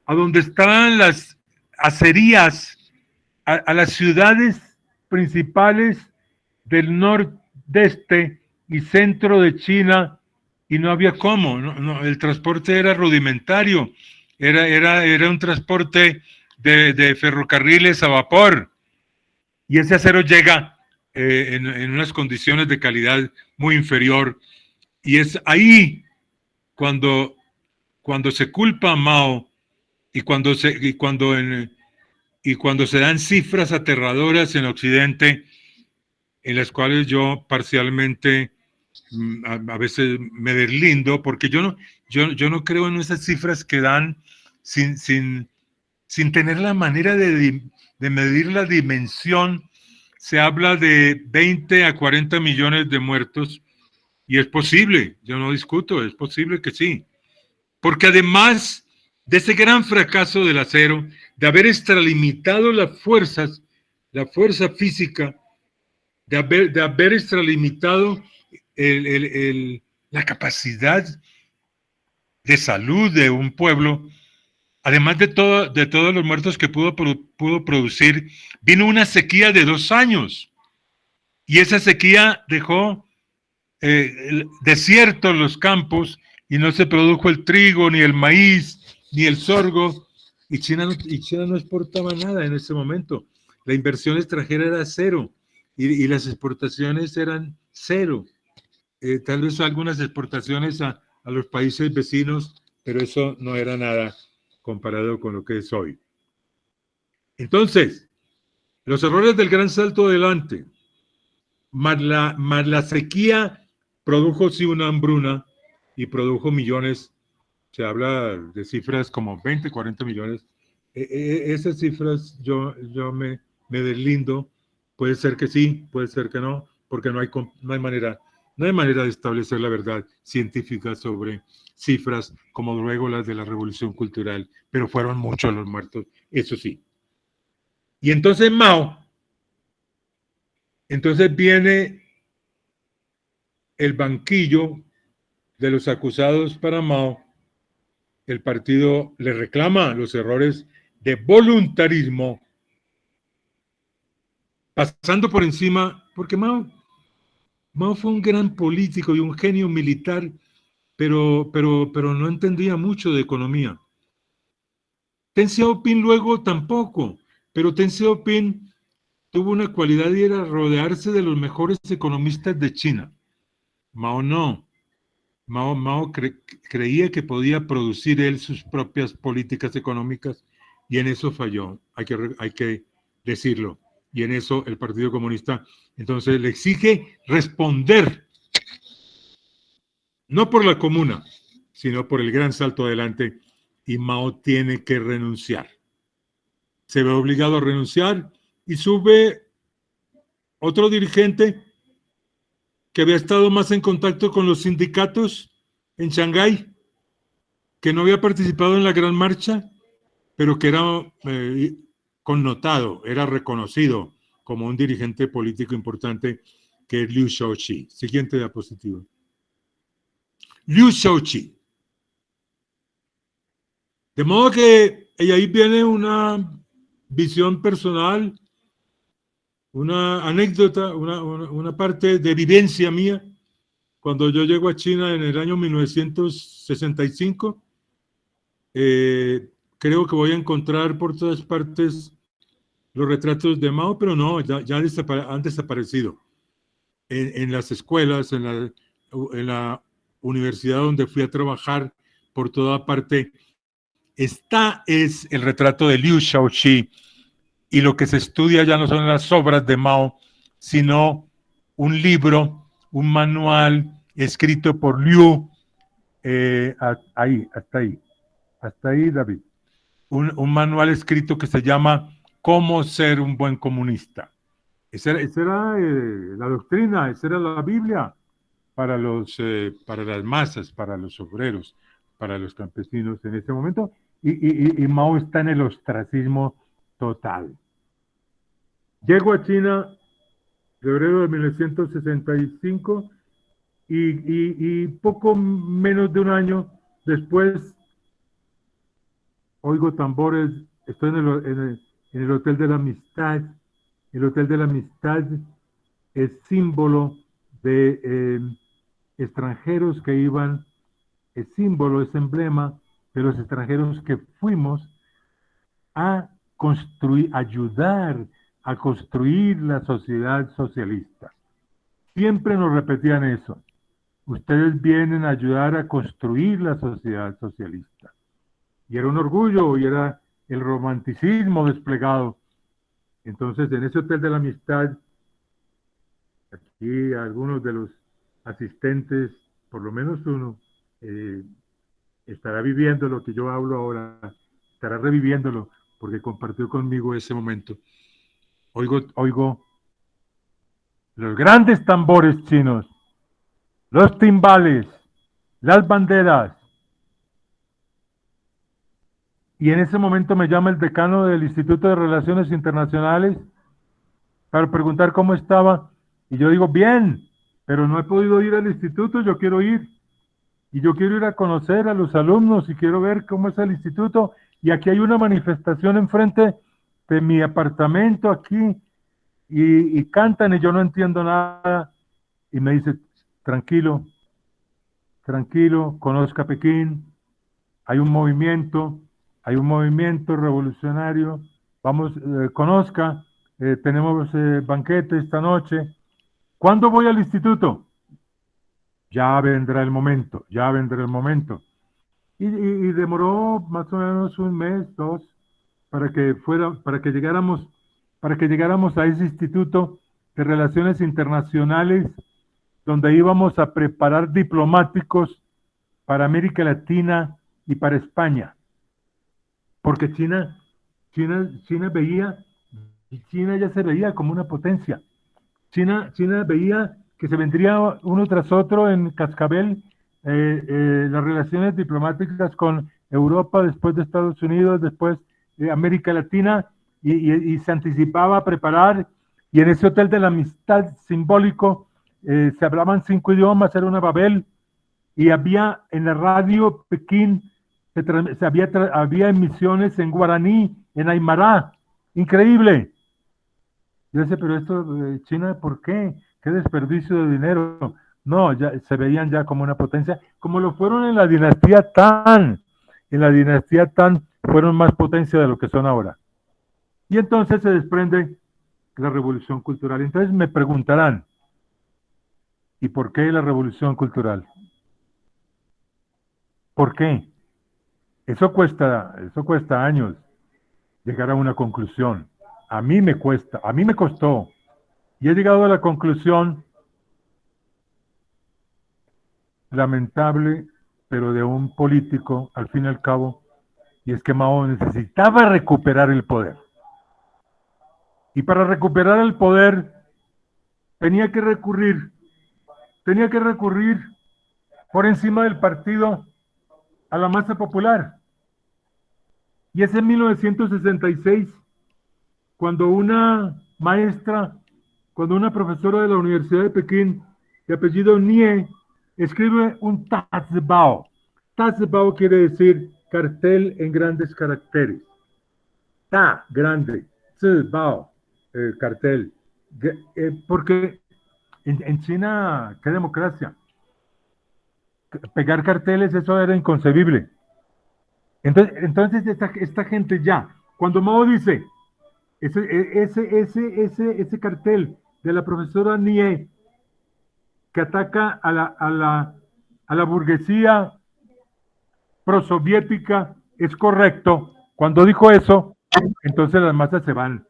A: a donde estaban las acerías, a las ciudades principales del nordeste y centro de China, y no había cómo, el transporte era rudimentario, era un transporte de ferrocarriles a vapor, y ese acero llega en unas condiciones de calidad muy inferior, y es ahí cuando se culpa a Mao y cuando y cuando se dan cifras aterradoras en Occidente, en las cuales yo parcialmente a veces me deslindo, porque yo no creo en esas cifras que dan sin tener la manera de medir la dimensión. Se habla de 20 a 40 millones de muertos, y es posible, yo no discuto, es posible que sí. Porque además de ese gran fracaso del acero, de haber extralimitado las fuerzas, la fuerza física, de haber extralimitado la capacidad de salud de un pueblo, además de todos los muertos que pudo producir, vino una sequía de 2 años. Y esa sequía dejó desiertos los campos y no se produjo el trigo, ni el maíz, ni el sorgo. Y China no exportaba nada en ese momento. La inversión extranjera era cero y las exportaciones eran cero. Tal vez algunas exportaciones a los países vecinos, pero eso no era nada comparado con lo que es hoy. Entonces, los errores del gran salto adelante, más la sequía, produjo sí una hambruna y produjo millones. Se habla de cifras como 20, 40 millones. Esas cifras yo me deslindo. Puede ser que sí, puede ser que no, porque no hay manera de establecer la verdad científica sobre cifras como luego las de la Revolución Cultural, pero fueron muchos los muertos, eso sí. Y entonces entonces viene el banquillo de los acusados para Mao. El partido le reclama los errores de voluntarismo, pasando por encima, porque Mao fue un gran político y un genio militar, pero no entendía mucho de economía. Deng Xiaoping luego tampoco, pero Deng Xiaoping tuvo una cualidad y era rodearse de los mejores economistas de China. Mao no. Mao creía que podía producir él sus propias políticas económicas y en eso falló, hay que decirlo. Y en eso el Partido Comunista entonces le exige responder, no por la comuna, sino por el gran salto adelante, y Mao tiene que renunciar. Se ve obligado a renunciar y sube otro dirigente que había estado más en contacto con los sindicatos en Shanghái, que no había participado en la gran marcha, pero que era connotado, era reconocido como un dirigente político importante, que es Liu Shaoqi. Siguiente diapositiva. Liu Shaoqi. De modo que ahí viene una visión personal, una anécdota, una parte de vivencia mía. Cuando yo llego a China en el año 1965, creo que voy a encontrar por todas partes los retratos de Mao, pero no, ya han desaparecido. En las escuelas, en la universidad donde fui a trabajar, por toda parte, es el retrato de Liu Shaoqi, y lo que se estudia ya no son las obras de Mao, sino un libro, un manual escrito por Liu, hasta ahí, David. Un manual escrito que se llama Cómo ser un buen comunista. Esa era la doctrina, esa era la Biblia para las masas, para los obreros, para los campesinos en ese momento, y Mao está en el ostracismo total. Llego a China en febrero de 1965 y poco menos de un año después oigo tambores, estoy en el Hotel de la Amistad. El Hotel de la Amistad es símbolo de extranjeros que iban, es símbolo, es emblema de los extranjeros que fuimos a construir, ayudar a construir la sociedad socialista. Siempre nos repetían eso. Ustedes vienen a ayudar a construir la sociedad socialista. Y era un orgullo, y era el romanticismo desplegado. Entonces, en ese Hotel de la Amistad, aquí algunos de los asistentes, por lo menos uno, estará viviendo lo que yo hablo ahora, estará reviviéndolo, porque compartió conmigo ese momento. Oigo los grandes tambores chinos, los timbales, las banderas. Y en ese momento me llama el decano del Instituto de Relaciones Internacionales para preguntar cómo estaba. Y yo digo, bien, pero no he podido ir al instituto, yo quiero ir. Y yo quiero ir a conocer a los alumnos y quiero ver cómo es el instituto. Y aquí hay una manifestación enfrente de mi apartamento aquí y cantan y yo no entiendo nada. Y me dice, tranquilo, tranquilo, conozca Pekín, hay un movimiento revolucionario, vamos, conozca, tenemos banquete esta noche. ¿Cuándo voy al instituto? Ya vendrá el momento, ya vendrá el momento. Y demoró más o menos un mes, dos, para que llegáramos a ese Instituto de Relaciones Internacionales, donde íbamos a preparar diplomáticos para América Latina y para España. Porque China ya se veía como una potencia. China veía que se vendría uno tras otro en cascabel las relaciones diplomáticas con Europa, después de Estados Unidos, después de América Latina, y se anticipaba a preparar, y en ese Hotel de la Amistad simbólico se hablaban 5 idiomas, era una Babel, y había en la radio Pekín, había emisiones en guaraní, en aymara, increíble. Yo decía, pero esto, China, ¿por qué? ¿Qué desperdicio de dinero? No, ya se veían ya como una potencia, como lo fueron en la dinastía Tang. En la dinastía Tang fueron más potencia de lo que son ahora. Y entonces se desprende la revolución cultural. Entonces me preguntarán, ¿y por qué la revolución cultural? ¿Por qué? Eso cuesta años llegar a una conclusión. A mí me costó. Y he llegado a la conclusión lamentable, pero de un político, al fin y al cabo, y es que Mao necesitaba recuperar el poder. Y para recuperar el poder tenía que recurrir por encima del partido a la masa popular. Y es en 1966 cuando una profesora de la Universidad de Pekín, de apellido Nie, escribe un Tazbao. Tazbao quiere decir cartel en grandes caracteres. Ta, grande. Zbao, cartel. Porque en China, qué democracia. Pegar carteles, eso era inconcebible. Entonces esta gente ya, cuando Mao dice, ese cartel de la profesora Nie que ataca a la burguesía prosoviética es correcto. Cuando dijo eso, entonces las masas se van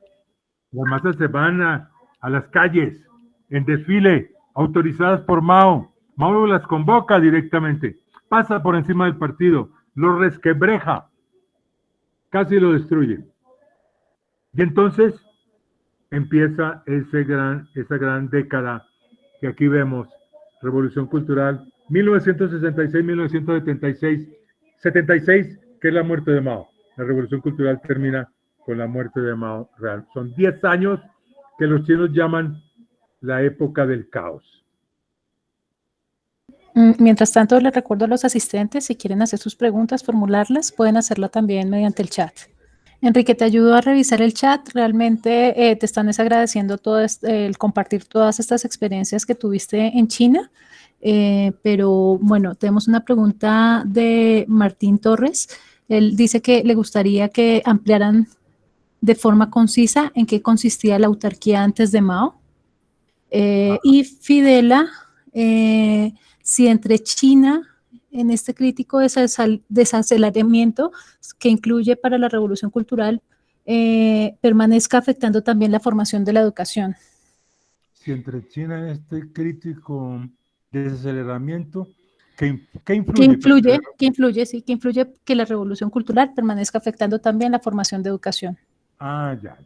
A: a las calles en desfile, autorizadas por Mao. Mao las convoca directamente, pasa por encima del partido, lo resquebreja, casi lo destruye. Y entonces empieza esa gran década que aquí vemos, Revolución Cultural, 1966-1976, 76, que es la muerte de Mao. La Revolución Cultural termina con la muerte de Mao real. Son 10 años que los chinos llaman la época del caos.
B: Mientras tanto, les recuerdo a los asistentes, si quieren hacer sus preguntas, formularlas, pueden hacerlo también mediante el chat. Enrique, te ayudo a revisar el chat. Realmente te están agradeciendo todo el compartir todas estas experiencias que tuviste en China. Pero bueno, tenemos una pregunta de Martín Torres. Él dice que le gustaría que ampliaran de forma concisa en qué consistía la autarquía antes de Mao. Y Fidela, si entre China en este crítico desaceleramiento que incluye para la revolución cultural permanezca afectando también la formación de la educación.
A: Si entre China en este crítico desaceleramiento, ¿qué influye?
B: Que influye que la revolución cultural permanezca afectando también la formación de educación.
A: Ah, ya.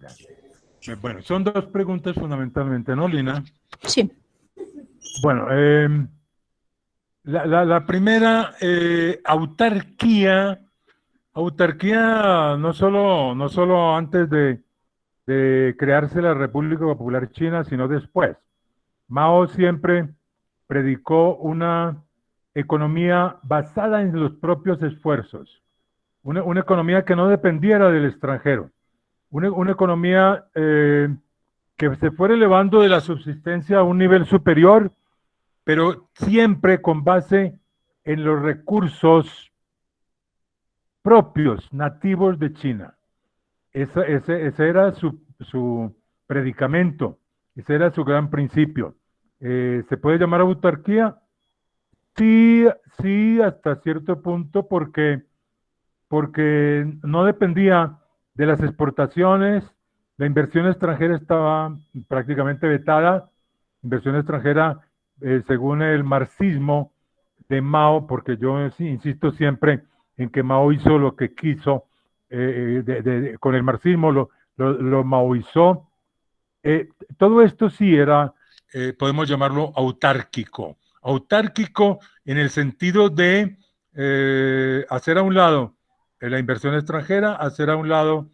A: Bueno, son dos preguntas fundamentalmente, ¿no, Lina?
B: Sí.
A: Bueno, la primera, autarquía no solo antes de crearse la República Popular China, sino después. Mao siempre predicó una economía basada en los propios esfuerzos, una economía que no dependiera del extranjero, una economía que se fuera elevando de la subsistencia a un nivel superior, pero siempre con base en los recursos propios, nativos de China. Ese era su predicamento, ese era su gran principio. ¿Se puede llamar autarquía? Sí, hasta cierto punto, porque no dependía de las exportaciones, la inversión extranjera estaba prácticamente vetada, inversión extranjera según el marxismo de Mao, porque yo insisto siempre en que Mao hizo lo que quiso, con el marxismo lo maoizó. Todo esto sí era, podemos llamarlo autárquico en el sentido de hacer a un lado la inversión extranjera, hacer a un lado,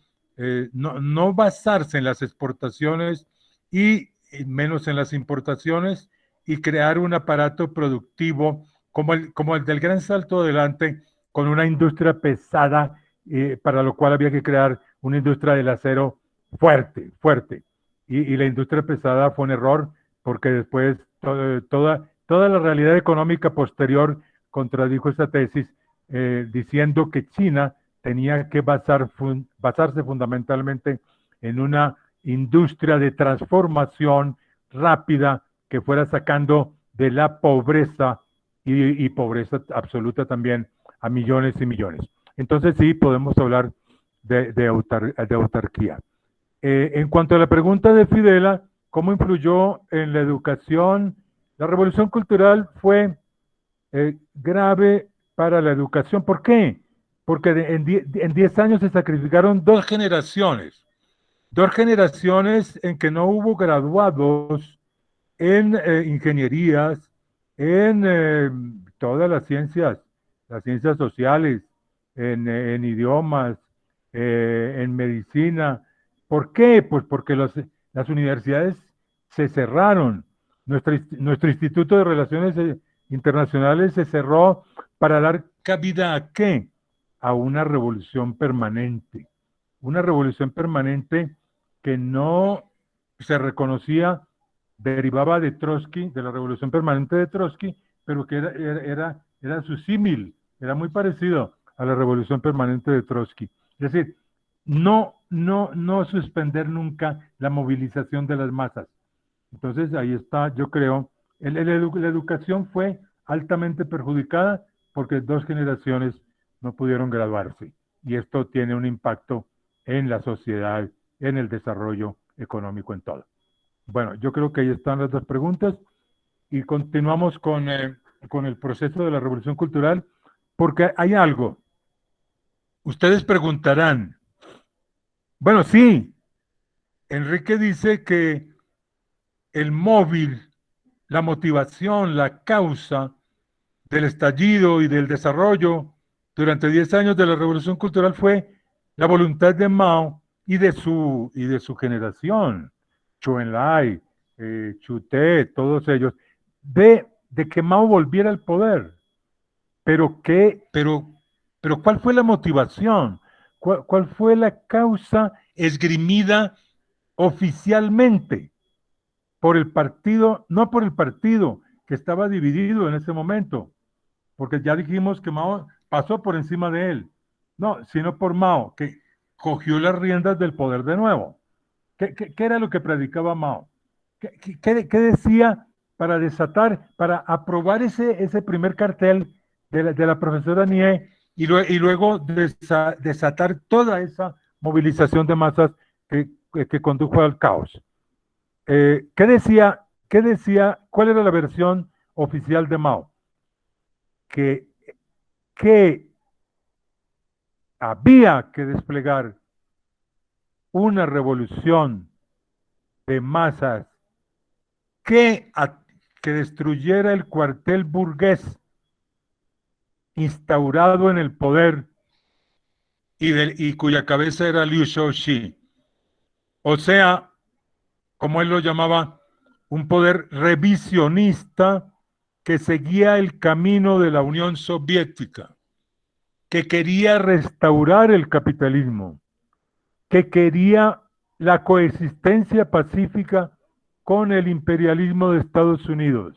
A: no basarse en las exportaciones y menos en las importaciones, y crear un aparato productivo como el del Gran Salto Adelante, con una industria pesada, para lo cual había que crear una industria del acero fuerte. Y la industria pesada fue un error, porque después toda la realidad económica posterior contradijo esa tesis, diciendo que China tenía que basarse fundamentalmente en una industria de transformación rápida que fuera sacando de la pobreza y pobreza absoluta también a millones y millones. Entonces sí podemos hablar de autarquía. En cuanto a la pregunta de Fidela, ¿cómo influyó en la educación? La revolución cultural fue grave para la educación. ¿Por qué? Porque en 10 años se sacrificaron dos generaciones en que no hubo graduados en ingenierías, en todas las ciencias sociales, en idiomas, en medicina. ¿Por qué? Pues porque las universidades se cerraron. Nuestro Instituto de Relaciones Internacionales se cerró para dar cabida ¿a qué? A una revolución permanente. Una revolución permanente que no se reconocía, derivaba de Trotsky, de la revolución permanente de Trotsky, pero que era su símil, era muy parecido a la revolución permanente de Trotsky. Es decir, no suspender nunca la movilización de las masas. Entonces ahí está, yo creo, la educación fue altamente perjudicada porque dos generaciones no pudieron graduarse, y esto tiene un impacto en la sociedad, en el desarrollo económico, en todo. Bueno, yo creo que ahí están las dos preguntas, y continuamos con el proceso de la revolución cultural, porque hay algo. Ustedes preguntarán, bueno, sí, Enrique dice que el móvil, la motivación, la causa del estallido y del desarrollo durante 10 años de la revolución cultural fue la voluntad de Mao y de su generación, Zhou Enlai, Chu Te, todos ellos, de que Mao volviera al poder. Pero ¿cuál fue la motivación? ¿Cuál fue la causa esgrimida oficialmente por el partido? No por el partido, que estaba dividido en ese momento, porque ya dijimos que Mao pasó por encima de él. No, sino por Mao, que cogió las riendas del poder de nuevo. ¿Qué era lo que predicaba Mao? ¿Qué decía para desatar, para aprobar ese primer cartel de la profesora Nie, y luego desatar toda esa movilización de masas que condujo al caos. ¿Qué decía? ¿Cuál era la versión oficial de Mao? Que había que desplegar una revolución de masas que destruyera el cuartel burgués instaurado en el poder y cuya cabeza era Liu Shaoxi. O sea, como él lo llamaba, un poder revisionista que seguía el camino de la Unión Soviética, que quería restaurar el capitalismo, que quería la coexistencia pacífica con el imperialismo de Estados Unidos.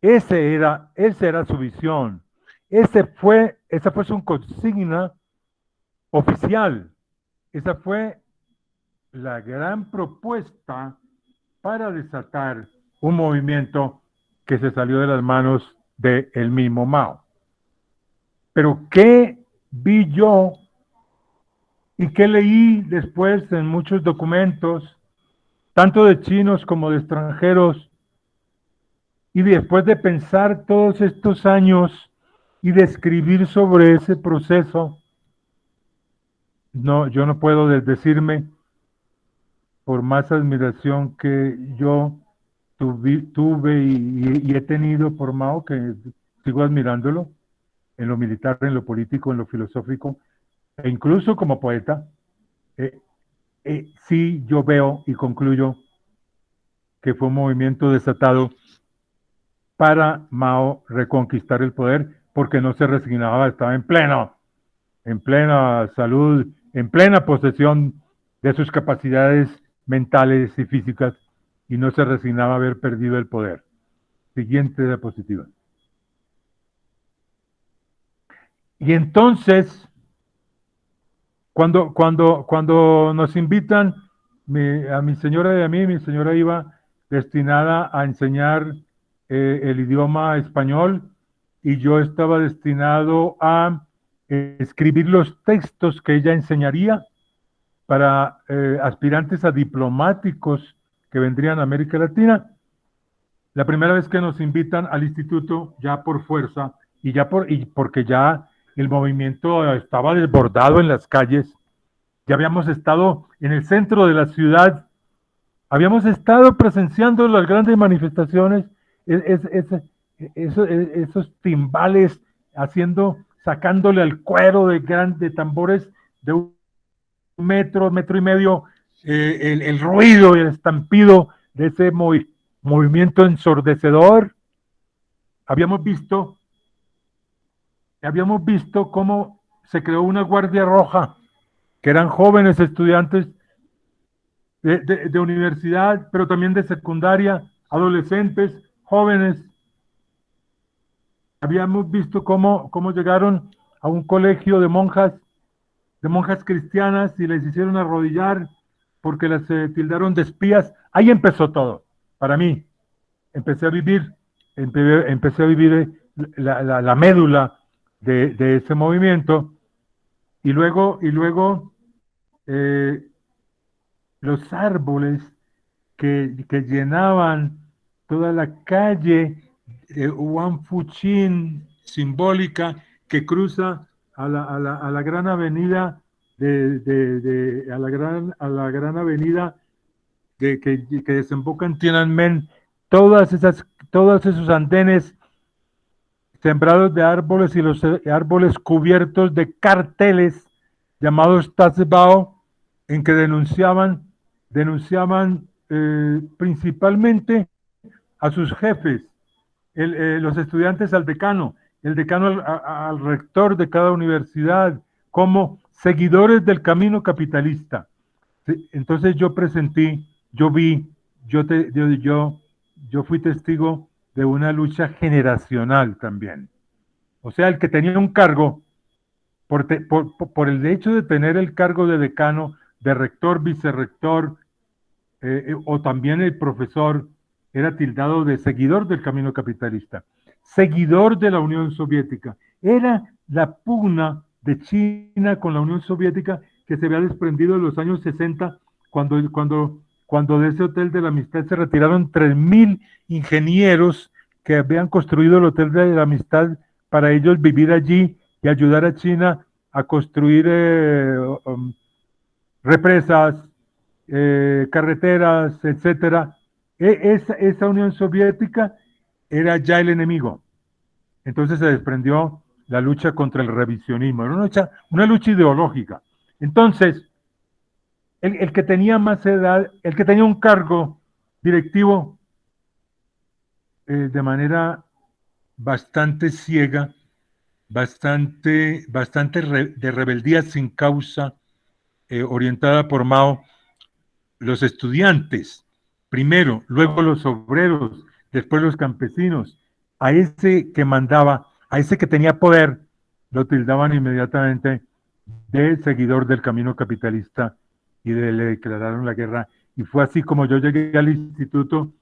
A: Esa era su visión. Esa fue su consigna oficial. Esa fue la gran propuesta para desatar un movimiento que se salió de las manos del mismo Mao. Pero ¿qué vi yo y qué leí después en muchos documentos, tanto de chinos como de extranjeros, y después de pensar todos estos años y de escribir sobre ese proceso? No, yo no puedo desdecirme, por más admiración que yo tuve y he tenido por Mao, que sigo admirándolo en lo militar, en lo político, en lo filosófico, e incluso como poeta. Sí, yo veo y concluyo que fue un movimiento desatado para Mao reconquistar el poder, porque no se resignaba, estaba en plena salud, en plena posesión de sus capacidades mentales y físicas, y no se resignaba a haber perdido el poder. Siguiente diapositiva. Y entonces, cuando nos invitan, a mi señora y a mí, mi señora iba destinada a enseñar el idioma español, y yo estaba destinado a escribir los textos que ella enseñaría para aspirantes a diplomáticos que vendrían a América Latina. La primera vez que nos invitan al instituto, ya por fuerza, y porque ya el movimiento estaba desbordado en las calles, ya habíamos estado en el centro de la ciudad, habíamos estado presenciando las grandes manifestaciones, esos timbales sacándole al cuero de tambores de un metro y medio, el ruido y el estampido de ese movimiento ensordecedor. Habíamos visto cómo se creó una guardia roja, que eran jóvenes estudiantes de universidad, pero también de secundaria, adolescentes, jóvenes. Habíamos visto cómo llegaron a un colegio de monjas cristianas, y les hicieron arrodillar porque las tildaron de espías. Ahí empezó todo, para mí. Empecé a vivir la médula de ese movimiento, y luego los árboles que llenaban toda la calle de Wang Fuchin, simbólica, que cruza a la gran avenida a la gran avenida que desemboca en Tiananmen, todos esos andenes sembrados de árboles, y los árboles cubiertos de carteles llamados Tazbao, en que denunciaban principalmente a sus jefes, los estudiantes al decano, el decano al rector de cada universidad, como seguidores del camino capitalista. Entonces yo fui testigo de una lucha generacional también. O sea, el que tenía un cargo, por el hecho de tener el cargo de decano, de rector, vicerrector, o también el profesor, era tildado de seguidor del camino capitalista, seguidor de la Unión Soviética. Era la pugna de China con la Unión Soviética que se había desprendido en los años 60, cuando de ese Hotel de la Amistad se retiraron 3.000 ingenieros que habían construido el Hotel de la Amistad para ellos vivir allí y ayudar a China a construir represas, carreteras, etcétera. Esa Unión Soviética era ya el enemigo. Entonces se desprendió la lucha contra el revisionismo. Era una lucha ideológica. Entonces, el que tenía más edad, el que tenía un cargo directivo de manera bastante ciega, bastante de rebeldía sin causa, orientada por Mao, los estudiantes, primero, luego los obreros, después los campesinos, a ese que mandaba, a ese que tenía poder, lo tildaban inmediatamente de seguidor del camino capitalista y le declararon la guerra. Y fue así como yo llegué al instituto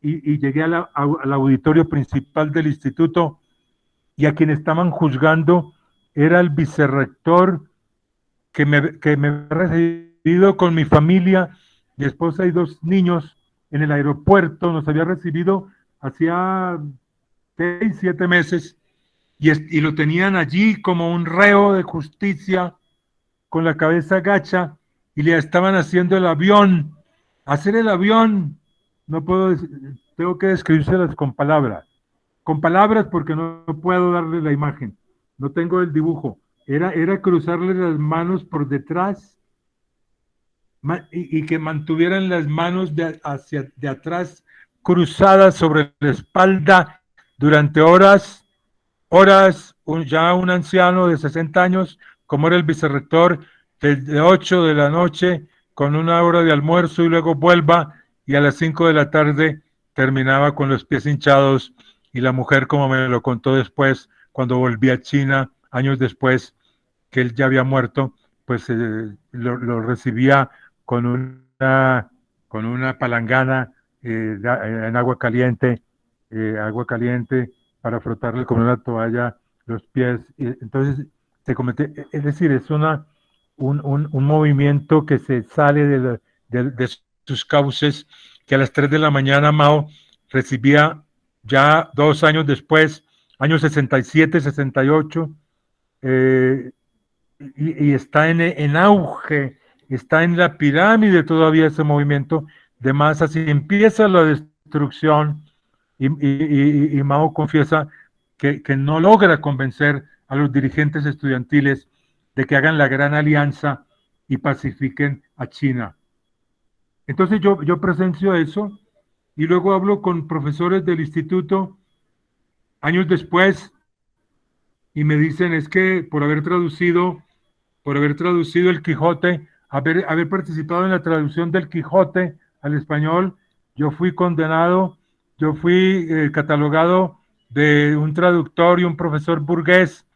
A: y llegué al auditorio principal del instituto, y a quien estaban juzgando era el vicerrector que me ha recibido con mi familia, mi esposa y 2 niños en el aeropuerto. Nos había recibido hacía 6, 7 meses y lo tenían allí como un reo de justicia con la cabeza gacha y le estaban haciendo el avión. Hacer el avión, no puedo, tengo que describírselas con palabras porque no puedo darle la imagen, no tengo el dibujo. Era cruzarle las manos por detrás y que mantuvieran las manos de atrás cruzadas sobre la espalda durante horas, ya un anciano de 60 años, como era el vicerrector, desde 8 de la noche con una hora de almuerzo y luego vuelva, y a las 5 de la tarde terminaba con los pies hinchados, y la mujer, como me lo contó después, cuando volví a China, años después, que él ya había muerto, pues lo recibía con una palangana en agua caliente para frotarle con una toalla los pies. Entonces, es decir, es un movimiento que se sale de sus cauces, que a las 3 de la mañana Mao recibía ya 2 años después, años 67, 68, y está en auge, está en la pirámide todavía ese movimiento de masas, y empieza la destrucción, y Mao confiesa que no logra convencer a los dirigentes estudiantiles de que hagan la gran alianza y pacifiquen a China. Entonces yo presencio eso, y luego hablo con profesores del instituto años después, y me dicen, es que por haber traducido el Quijote, haber participado en la traducción del Quijote al español, yo fui condenado, yo fui catalogado de un traductor y un profesor burgués,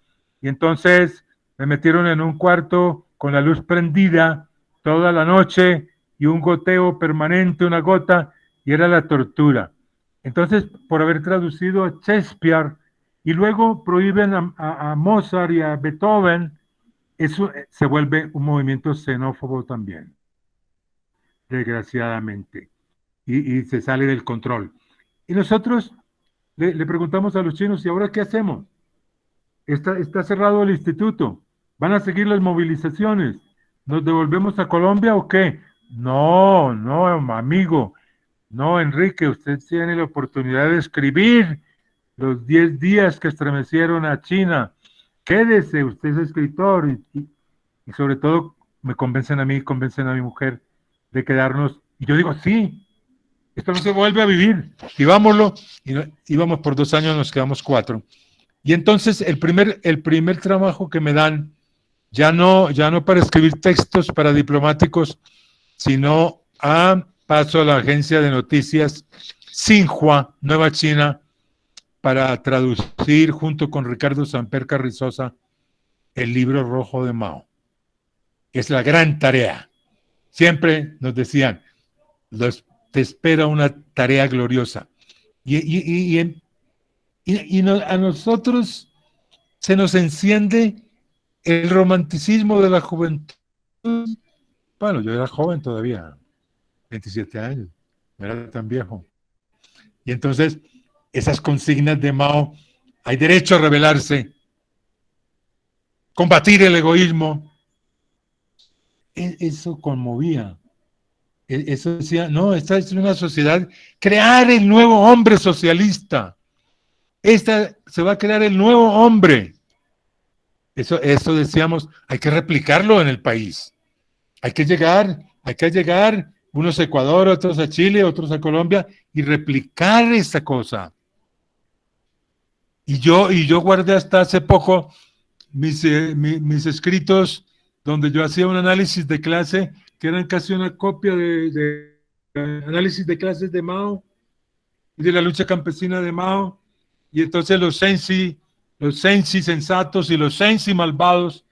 A: y entonces me metieron en un cuarto con la luz prendida toda la noche y un goteo permanente, una gota, y era la tortura. Entonces, por haber traducido a Shakespeare, y luego prohíben a Mozart y a Beethoven, eso se vuelve un movimiento xenófobo también, desgraciadamente, y se sale del control. Y nosotros le preguntamos a los chinos, ¿y ahora qué hacemos? Está cerrado el instituto, van a seguir las movilizaciones, ¿nos devolvemos a Colombia o qué? No, amigo, no, Enrique, usted tiene la oportunidad de escribir los 10 días que estremecieron a China. Quédese, usted es escritor, y sobre todo me convencen a mí, convencen a mi mujer de quedarnos. Y yo digo, sí, esto no se vuelve a vivir. Y vámonos, y íbamos por 2 años, nos quedamos 4. Y entonces el primer trabajo que me dan, ya no para escribir textos para diplomáticos, sino paso a la agencia de noticias Xinhua, Nueva China, para traducir junto con Ricardo Samper Carrizosa el libro rojo de Mao. Es la gran tarea. Siempre nos decían, los te espera una tarea gloriosa. A nosotros se nos enciende el romanticismo de la juventud. Bueno, yo era joven todavía, 27 años, no era tan viejo. Y entonces, esas consignas de Mao, hay derecho a rebelarse, combatir el egoísmo, eso conmovía. Eso decía, no, esta es una sociedad, crear el nuevo hombre socialista. Esta se va a crear el nuevo hombre. Eso decíamos, hay que replicarlo en el país. Hay que llegar, unos a Ecuador, otros a Chile, otros a Colombia, y replicar esa cosa. Y yo guardé hasta hace poco mis escritos donde yo hacía un análisis de clase que eran casi una copia de análisis de clases de Mao y de la lucha campesina de Mao. Y entonces los sensi sensatos y los sensi malvados.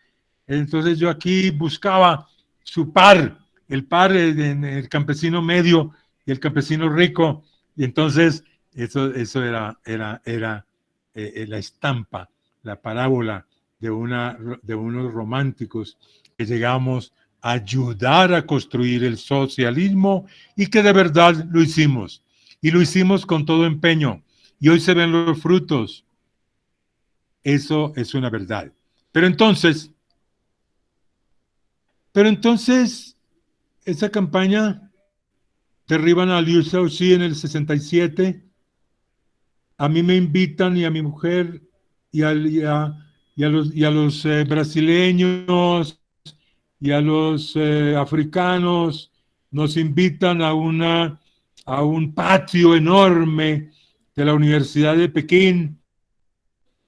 A: Entonces yo aquí buscaba su par, el par en el campesino medio y el campesino rico. Y entonces eso era la estampa, la parábola de unos románticos que llegamos a ayudar a construir el socialismo y que de verdad lo hicimos. Y lo hicimos con todo empeño. Y hoy se ven los frutos. Eso es una verdad. Pero entonces, esa campaña derriban a Liu Shaoqi en el 67. A mí me invitan y a mi mujer y a los brasileños y a los africanos nos invitan a un patio enorme de la Universidad de Pekín,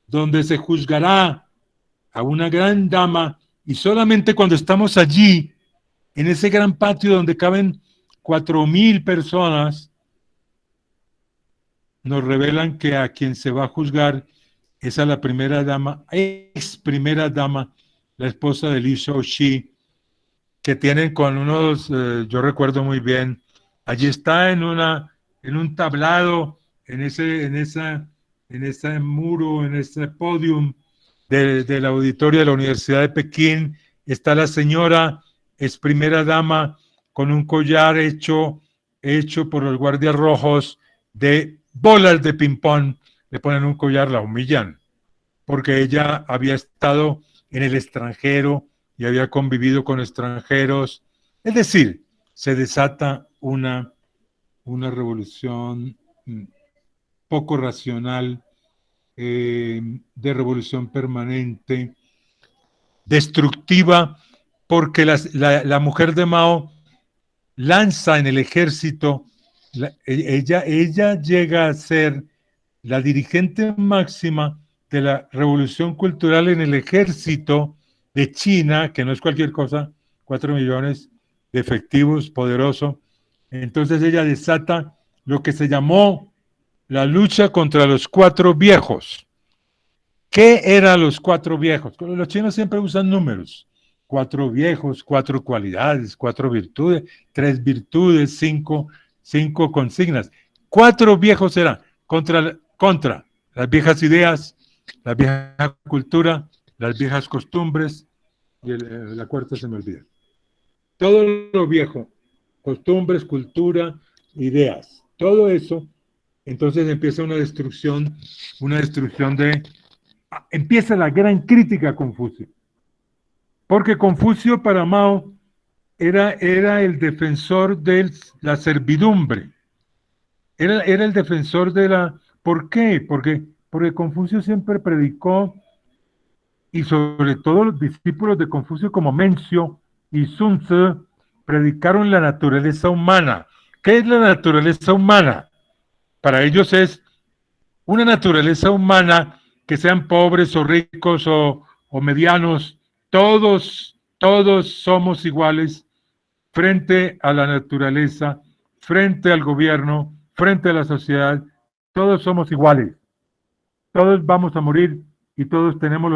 A: donde se juzgará a una gran dama, y solamente cuando estamos allí, en ese gran patio donde caben 4,000 personas, nos revelan que a quien se va a juzgar es a la primera dama, ex primera dama, la esposa de Liu Shaoqi, que tienen con unos, yo recuerdo muy bien, allí está en un tablado, en ese muro, en ese podium del auditorio de la Universidad de Pekín, está la señora, es primera dama, con un collar hecho por los guardias rojos de bolas de ping-pong. Le ponen un collar, la humillan, porque ella había estado en el extranjero y había convivido con extranjeros. Es decir, se desata una revolución poco racional, de revolución permanente, destructiva, porque la mujer de Mao lanza en el ejército, ella llega a ser la dirigente máxima de la revolución cultural en el ejército de China, que no es cualquier cosa, 4 millones de efectivos, poderoso. Entonces ella desata lo que se llamó la lucha contra los 4 viejos. ¿Qué eran los 4 viejos? Los chinos siempre usan números. 4 viejos, 4 cualidades, 4 virtudes, 3 virtudes, 5 consignas. 4 viejos eran contra las viejas ideas, la vieja cultura, las viejas costumbres, y la cuarta se me olvida. Todo lo viejo, costumbres, cultura, ideas, todo eso. Entonces empieza una destrucción empieza la gran crítica a Confucio. Porque Confucio para Mao era el defensor de la servidumbre. Era el defensor de la... ¿Por qué? Porque Confucio siempre predicó, y sobre todo los discípulos de Confucio como Mencio y Sun Tzu, predicaron la naturaleza humana. ¿Qué es la naturaleza humana? Para ellos es una naturaleza humana, que sean pobres o ricos o medianos, todos somos iguales frente a la naturaleza, frente al gobierno, frente a la sociedad, todos somos iguales, todos vamos a morir y todos tenemos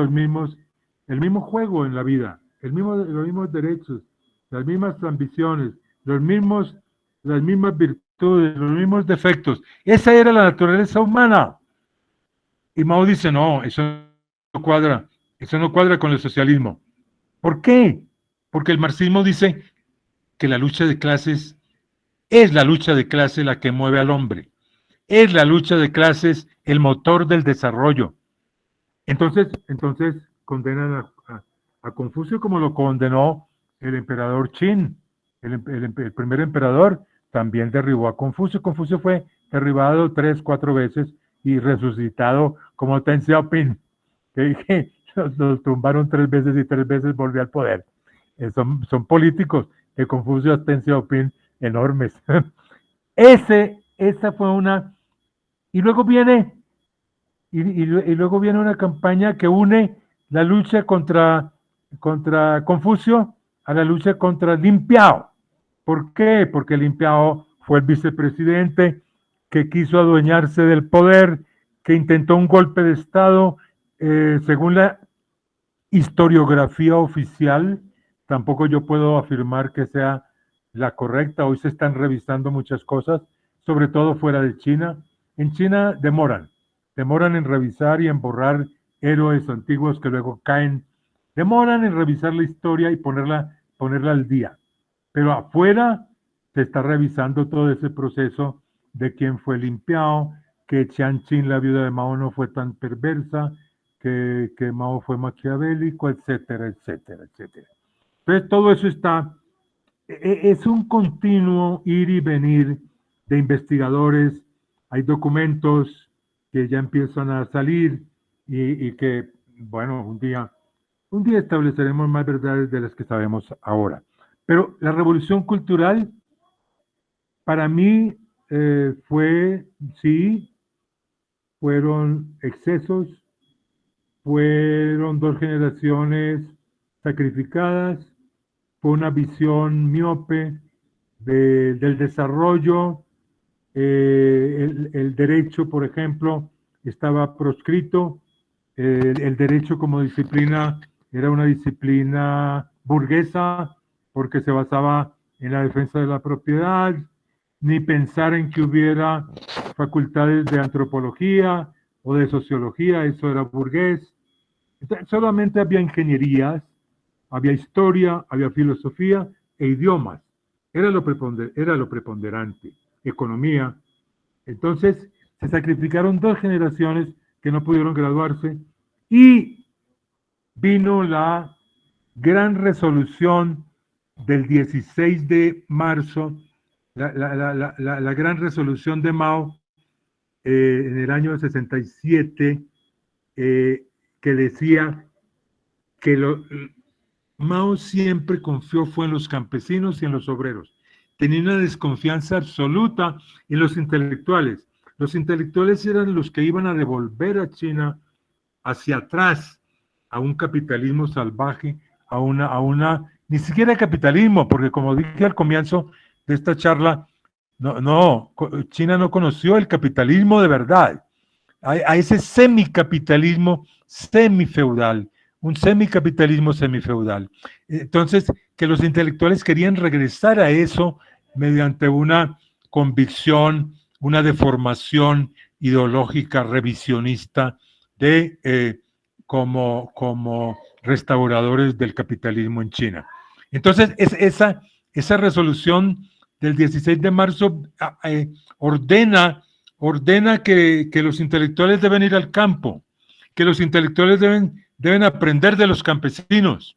A: el mismo juego en la vida, los mismos derechos, las mismas ambiciones, las mismas virtudes. los mismos defectos. Esa era la naturaleza humana. Y Mao dice, no, eso no cuadra con el socialismo. ¿Por qué? Porque el marxismo dice que la lucha de clases es la lucha de clases la que mueve al hombre. Es la lucha de clases el motor del desarrollo. Entonces condenan a Confucio como lo condenó el emperador Qin. El primer emperador también derribó a Confucio. Confucio fue derribado 3, 4 veces y resucitado como Deng Xiaoping, que los tumbaron 3 veces y 3 veces volvió al poder. Son políticos de Confucio a Deng Xiaoping enormes. Esa fue una... Y luego viene luego viene una campaña que une la lucha contra Confucio a la lucha contra Lin Piao. ¿Por qué? Porque Lin Piao fue el vicepresidente que quiso adueñarse del poder, que intentó un golpe de Estado, según la historiografía oficial. Tampoco yo puedo afirmar que sea la correcta. Hoy se están revisando muchas cosas, sobre todo fuera de China. En China demoran en revisar y en borrar héroes antiguos que luego caen, demoran en revisar la historia y ponerla al día. Pero afuera se está revisando todo ese proceso de quién fue Lin Piao, que Chiang Ching, la viuda de Mao, no fue tan perversa, que Mao fue maquiavélico, etcétera, etcétera, etcétera. Entonces todo eso es un continuo ir y venir de investigadores, hay documentos que ya empiezan a salir y que, bueno, un día estableceremos más verdades de las que sabemos ahora. Pero la revolución cultural, para mí, fueron excesos, fueron 2 generaciones sacrificadas, fue una visión miope del desarrollo. El derecho, por ejemplo, estaba proscrito. El derecho como disciplina era una disciplina burguesa porque se basaba en la defensa de la propiedad, ni pensar en que hubiera facultades de antropología o de sociología, eso era burgués. Entonces, solamente había ingenierías, había historia, había filosofía e idiomas. Era lo preponderante. Economía. Entonces, se sacrificaron 2 generaciones que no pudieron graduarse y vino la gran resolución del 16 de marzo, la gran resolución de Mao en el año 67, que decía que Mao siempre confió fue en los campesinos y en los obreros. Tenía una desconfianza absoluta en los intelectuales. Los intelectuales eran los que iban a devolver a China hacia atrás, a un capitalismo salvaje, a una ni siquiera capitalismo, porque como dije al comienzo de esta charla, China no conoció el capitalismo de verdad, a ese semicapitalismo semifeudal, un semicapitalismo semifeudal. Entonces, que los intelectuales querían regresar a eso mediante una convicción, una deformación ideológica revisionista de como restauradores del capitalismo en China. Entonces, esa resolución del 16 de marzo ordena que los intelectuales deben ir al campo, que los intelectuales deben aprender de los campesinos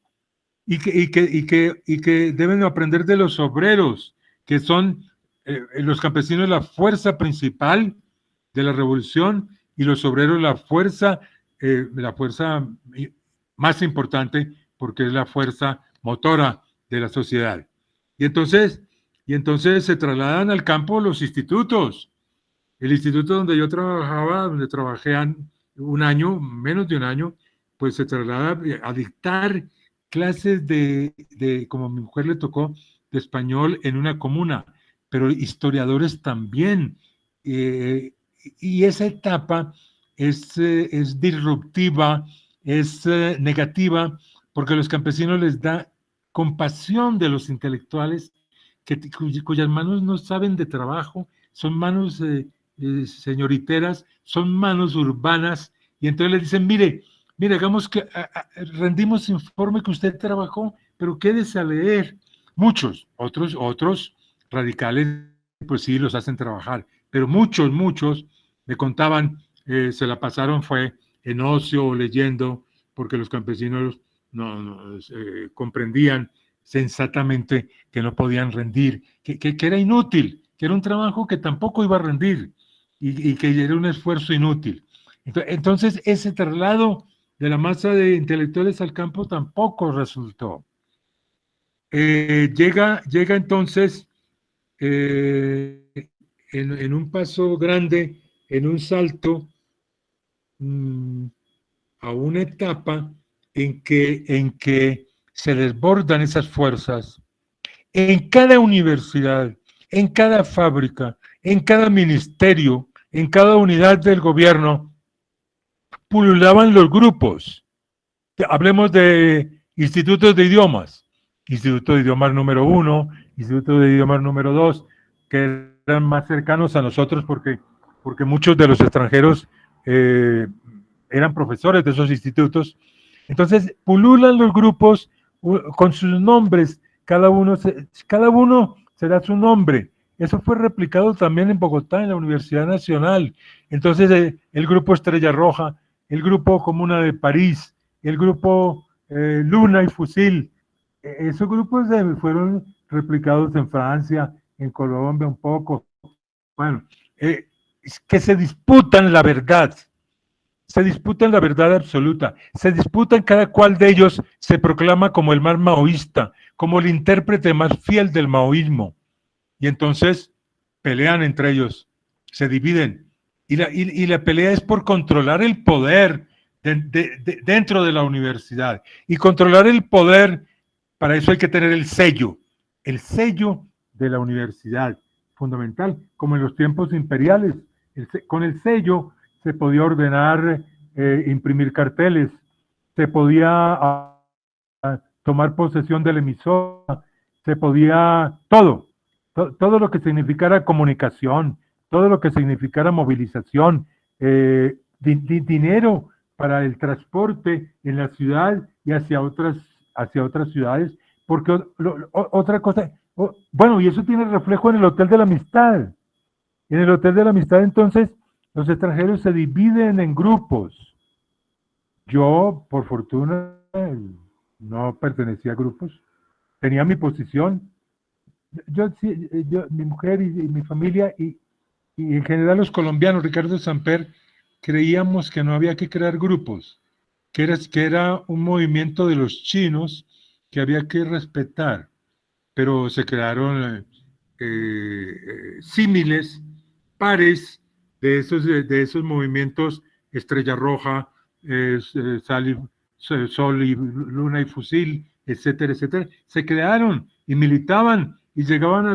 A: y que deben aprender de los obreros, que son los campesinos la fuerza principal de la revolución y los obreros la fuerza más importante porque es la fuerza motora de la sociedad. Y entonces se trasladan al campo los institutos. El instituto donde yo trabajaba, donde trabajé un año, menos de un año, pues se traslada a dictar clases como a mi mujer le tocó, de español en una comuna, pero historiadores también. Y esa etapa es disruptiva, es negativa, porque a los campesinos les da compasión de los intelectuales cuyas manos no saben de trabajo, son manos señoriteras, son manos urbanas, y entonces le dicen, mire, hagamos que rendimos informe que usted trabajó, pero quédese a leer. Muchos, otros radicales, pues sí, los hacen trabajar, pero muchos me contaban, se la pasaron fue en ocio o leyendo, porque los campesinos no comprendían sensatamente que no podían rendir, que era inútil, que era un trabajo que tampoco iba a rendir y que era un esfuerzo inútil. Entonces, ese traslado de la masa de intelectuales al campo tampoco resultó. Llega entonces en un paso grande, en un salto, a una etapa en que se desbordan esas fuerzas en cada universidad, en cada fábrica, en cada ministerio, en cada unidad del gobierno, pululaban los grupos. Hablemos de institutos de idiomas, Instituto de Idiomas número 1, Instituto de Idiomas número 2, que eran más cercanos a nosotros porque muchos de los extranjeros eran profesores de esos institutos. Entonces, pululan los grupos con sus nombres, cada uno se da su nombre. Eso fue replicado también en Bogotá, en la Universidad Nacional. Entonces, el grupo Estrella Roja, el grupo Comuna de París, el grupo Luna y Fusil, esos grupos fueron replicados en Francia, en Colombia un poco. Bueno, que se disputan la verdad absoluta, se disputan, cada cual de ellos se proclama como el más maoísta, como el intérprete más fiel del maoísmo, y entonces pelean entre ellos, se dividen, y la pelea es por controlar el poder dentro de la universidad, y controlar el poder, para eso hay que tener el sello de la universidad, fundamental, como en los tiempos imperiales, con el sello se podía ordenar imprimir carteles, se podía tomar posesión del emisor, se podía, todo lo que significara comunicación, todo lo que significara movilización, dinero para el transporte en la ciudad y hacia otras ciudades, porque otra cosa, bueno, y eso tiene reflejo en el Hotel de la Amistad. En el Hotel de la Amistad, entonces, los extranjeros se dividen en grupos. Yo, por fortuna, no pertenecía a grupos. Tenía mi posición. Yo, mi mujer y mi familia y en general los colombianos, Ricardo Samper, creíamos que no había que crear grupos, que era un movimiento de los chinos que había que respetar, pero se crearon símiles, pares de esos movimientos, Estrella Roja, Sol y Luna y Fusil, etcétera, etcétera, se crearon y militaban y llegaban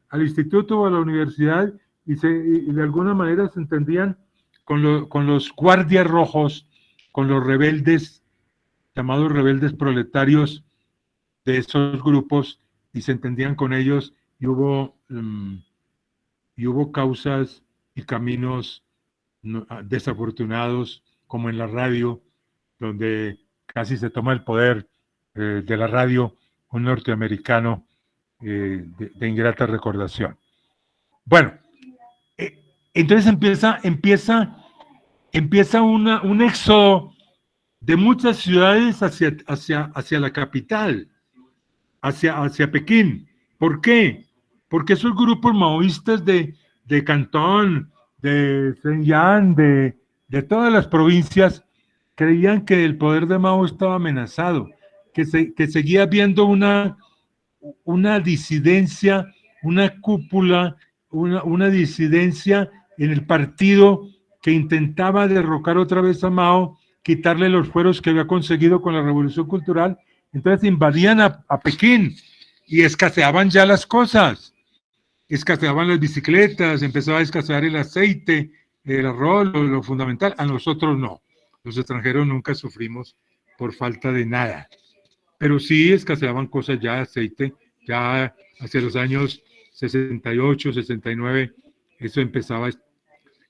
A: al instituto o a la universidad y de alguna manera se entendían con los guardias rojos, con los rebeldes, llamados rebeldes proletarios de esos grupos, y se entendían con ellos, y hubo causas y caminos desafortunados, como en la radio, donde casi se toma el poder de la radio un norteamericano de ingrata recordación. Bueno, entonces empieza un éxodo de muchas ciudades hacia la capital, hacia Pekín. ¿Por qué? Porque esos grupos maoístas de Cantón, de Shenyang, de todas las provincias, creían que el poder de Mao estaba amenazado, que seguía habiendo una disidencia, una cúpula, una disidencia en el partido que intentaba derrocar otra vez a Mao, quitarle los fueros que había conseguido con la Revolución Cultural. Entonces invadían a Pekín y escaseaban ya las cosas, escaseaban las bicicletas, empezaba a escasear el aceite, el arroz, lo fundamental. A nosotros no, los extranjeros nunca sufrimos por falta de nada, pero sí escaseaban cosas ya, aceite, ya hacia los años 68, 69, eso empezaba.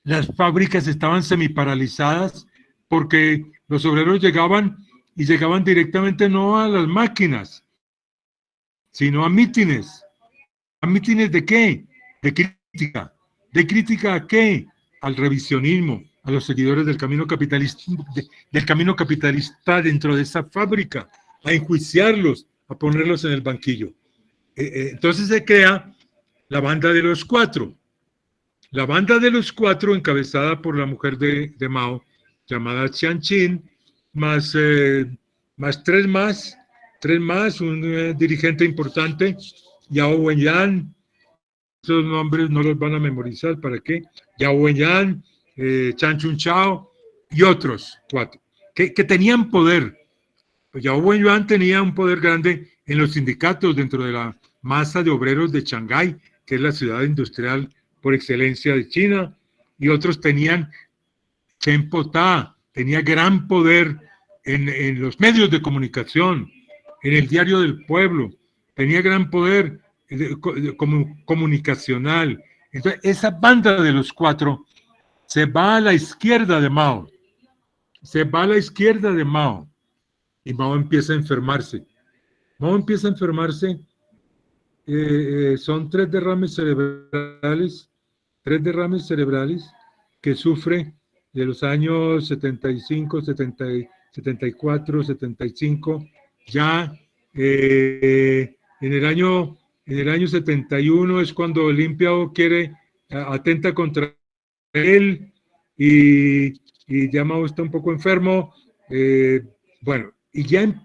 A: Las fábricas estaban semiparalizadas porque los obreros llegaban y llegaban directamente no a las máquinas, sino a mítines. ¿A mítines de qué? De crítica. ¿De crítica a qué? Al revisionismo, a los seguidores del camino capitalista, del camino capitalista dentro de esa fábrica, a enjuiciarlos, a ponerlos en el banquillo. Entonces se crea la banda de los cuatro. La banda de los cuatro, encabezada por la mujer de Mao, llamada Jiang Qin, más tres más, un dirigente importante, Yao Wenyan, esos nombres no los van a memorizar, ¿para qué? Yao Wenyan, Chan Chun Chao y otros cuatro, que tenían poder. Pues Yao Wenyan tenía un poder grande en los sindicatos dentro de la masa de obreros de Shanghái, que es la ciudad industrial por excelencia de China, y otros tenían, Chen Po-ta tenía gran poder en los medios de comunicación, en el Diario del Pueblo, tenía gran poder comunicacional. Entonces, esa banda de los cuatro se va a la izquierda de Mao, y Mao empieza a enfermarse. Son tres derrames cerebrales que sufre de los años 75, 70, 74, 75, ya en el año 71 es cuando Olimpia atenta contra él y ya Mao está un poco enfermo, bueno, y ya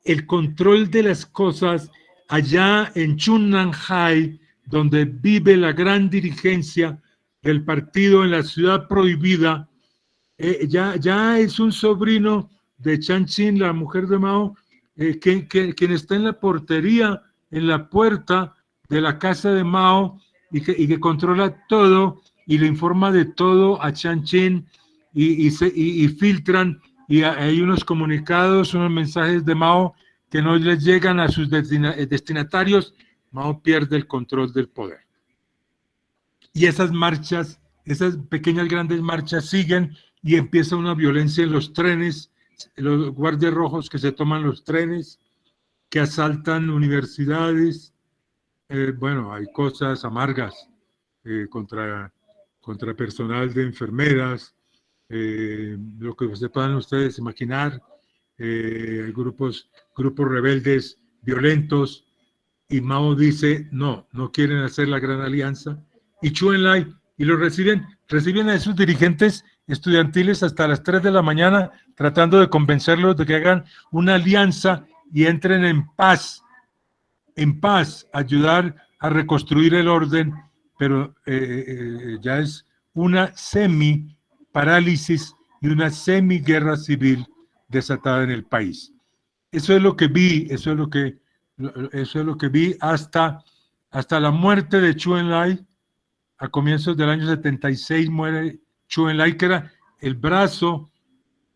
A: el control de las cosas allá en Chunnanhai, donde vive la gran dirigencia del partido en la ciudad prohibida, ya es un sobrino de Jiang Qin, la mujer de Mao, quien está en la portería, en la puerta de la casa de Mao y que controla todo y le informa de todo a Jiang Qin y filtran y hay unos comunicados, unos mensajes de Mao que no les llegan a sus destinatarios. Mao pierde el control del poder. Y esas marchas, esas pequeñas grandes marchas siguen y empieza una violencia en los trenes, los guardias rojos que se toman los trenes, que asaltan universidades. Bueno, hay cosas amargas contra personal de enfermeras, lo que se puedan ustedes imaginar, grupos rebeldes violentos, y Mao dice, no quieren hacer la gran alianza, y Zhou Enlai, y lo reciben a esos dirigentes estudiantiles hasta las 3 de la mañana, tratando de convencerlos de que hagan una alianza y entren en paz, ayudar a reconstruir el orden, pero ya es una semi-parálisis y una semi-guerra civil desatada en el país. Eso es lo que vi, hasta la muerte de Zhou Enlai. A comienzos del año 76 muere Zhou Enlai, que era el brazo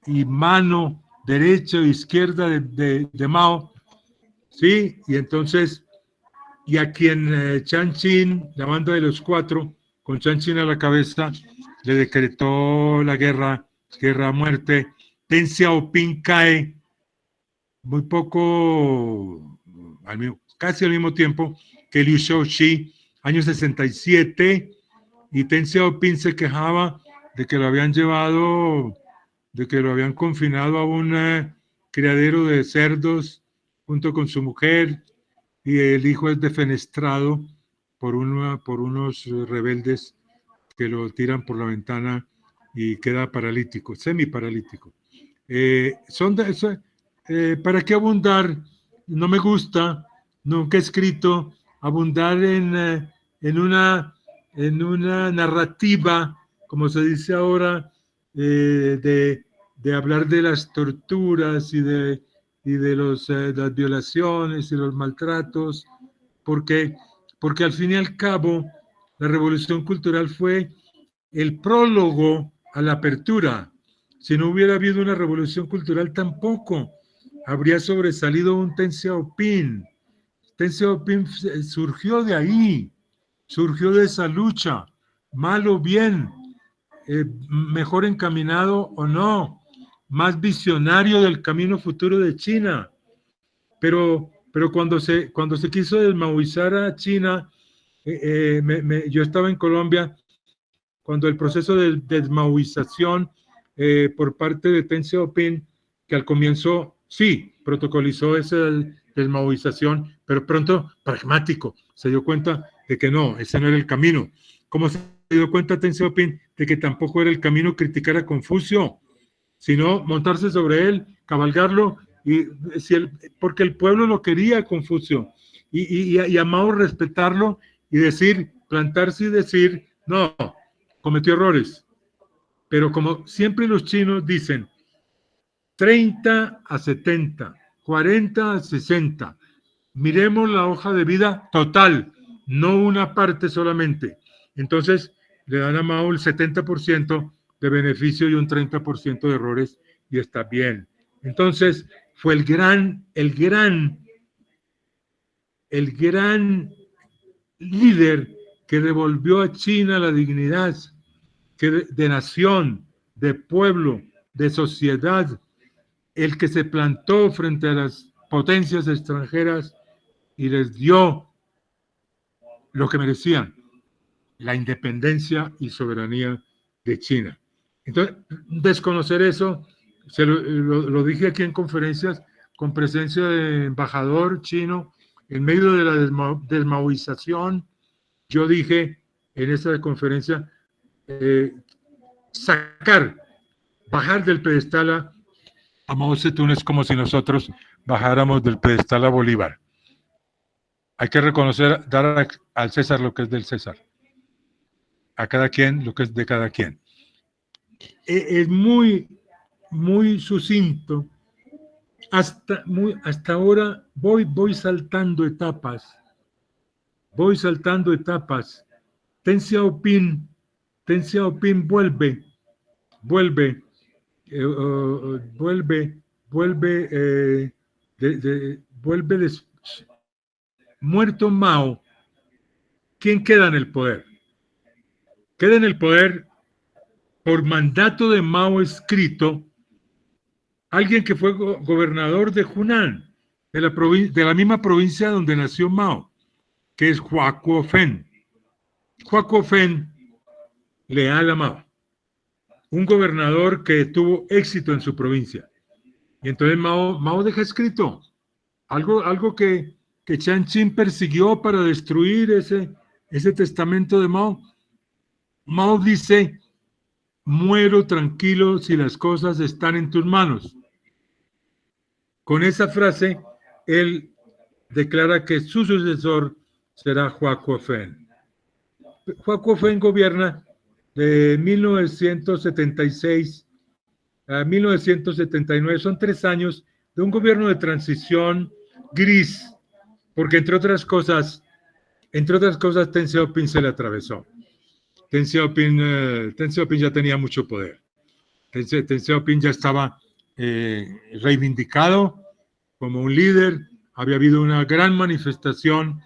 A: y mano derecha e izquierda de Mao, ¿sí? Y entonces, y a quien Jiang Qin, la banda de los cuatro, con Jiang Qin a la cabeza, le decretó la guerra a muerte. Deng Xiaoping cae muy poco, casi al mismo tiempo que Liu Shaoqi, año 67, y Deng Xiaoping se quejaba de que lo habían confinado a un criadero de cerdos junto con su mujer, y el hijo es defenestrado por unos rebeldes que lo tiran por la ventana y queda paralítico, semiparalítico. ¿Para qué abundar? No me gusta, nunca he escrito, abundar en una narrativa, como se dice ahora, de hablar de las torturas y de las violaciones y los maltratos, porque al fin y al cabo la revolución cultural fue el prólogo a la apertura. Si no hubiera habido una revolución cultural, tampoco habría sobresalido un Deng Xiaoping. Deng Xiaoping surgió de ahí, surgió de esa lucha, mal o bien, mejor encaminado o no, más visionario del camino futuro de China. Pero cuando se quiso desmaoizar a China, yo estaba en Colombia cuando el proceso de desmaoización por parte de Deng Xiaoping, que al comienzo sí protocolizó esa desmaoización, pero pronto pragmático, se dio cuenta de que no, ese no era el camino. ¿Cómo se dio cuenta Deng Xiaoping de que tampoco era el camino criticar a Confucio, sino montarse sobre él, cabalgarlo, porque el pueblo lo quería a Confucio, y a Mao respetarlo y decir, plantarse y decir, no, cometió errores, pero como siempre los chinos dicen, 30 a 70, 40 a 60, miremos la hoja de vida total, no una parte solamente. Entonces le dan a Mao el 70% de beneficio y un 30% de errores, y está bien. Entonces fue el gran líder que devolvió a China la dignidad de nación, de pueblo, de sociedad, el que se plantó frente a las potencias extranjeras y les dio lo que merecían, la independencia y soberanía de China. Entonces, desconocer eso, lo dije aquí en conferencias con presencia de embajador chino, en medio de la desmaoización, yo dije en esa conferencia, bajar del pedestal a Mao Zedong es como si nosotros bajáramos del pedestal a Bolívar. Hay que reconocer, dar al César lo que es del César, a cada quien lo que es de cada quien. Es muy, muy sucinto. Hasta ahora voy saltando etapas. Deng Xiaoping vuelve muerto Mao. ¿Quién queda en el poder? Queda en el poder, por mandato de Mao escrito, alguien que fue gobernador de Hunan, de la misma provincia donde nació Mao, que es Hua Guofen. Hua Guofen, leal a Mao, un gobernador que tuvo éxito en su provincia. Y entonces Mao deja escrito algo que Chiang Ching persiguió para destruir ese testamento de Mao. Mao dice, muero tranquilo si las cosas están en tus manos. Con esa frase, él declara que su sucesor será Hua Guofen. Hua Guofen gobierna de 1976 a 1979. Son 3 años de un gobierno de transición gris, porque entre otras cosas, Deng Xiaoping se le atravesó. Deng Xiaoping ya tenía mucho poder. Deng Xiaoping ya estaba reivindicado como un líder. Había habido una gran manifestación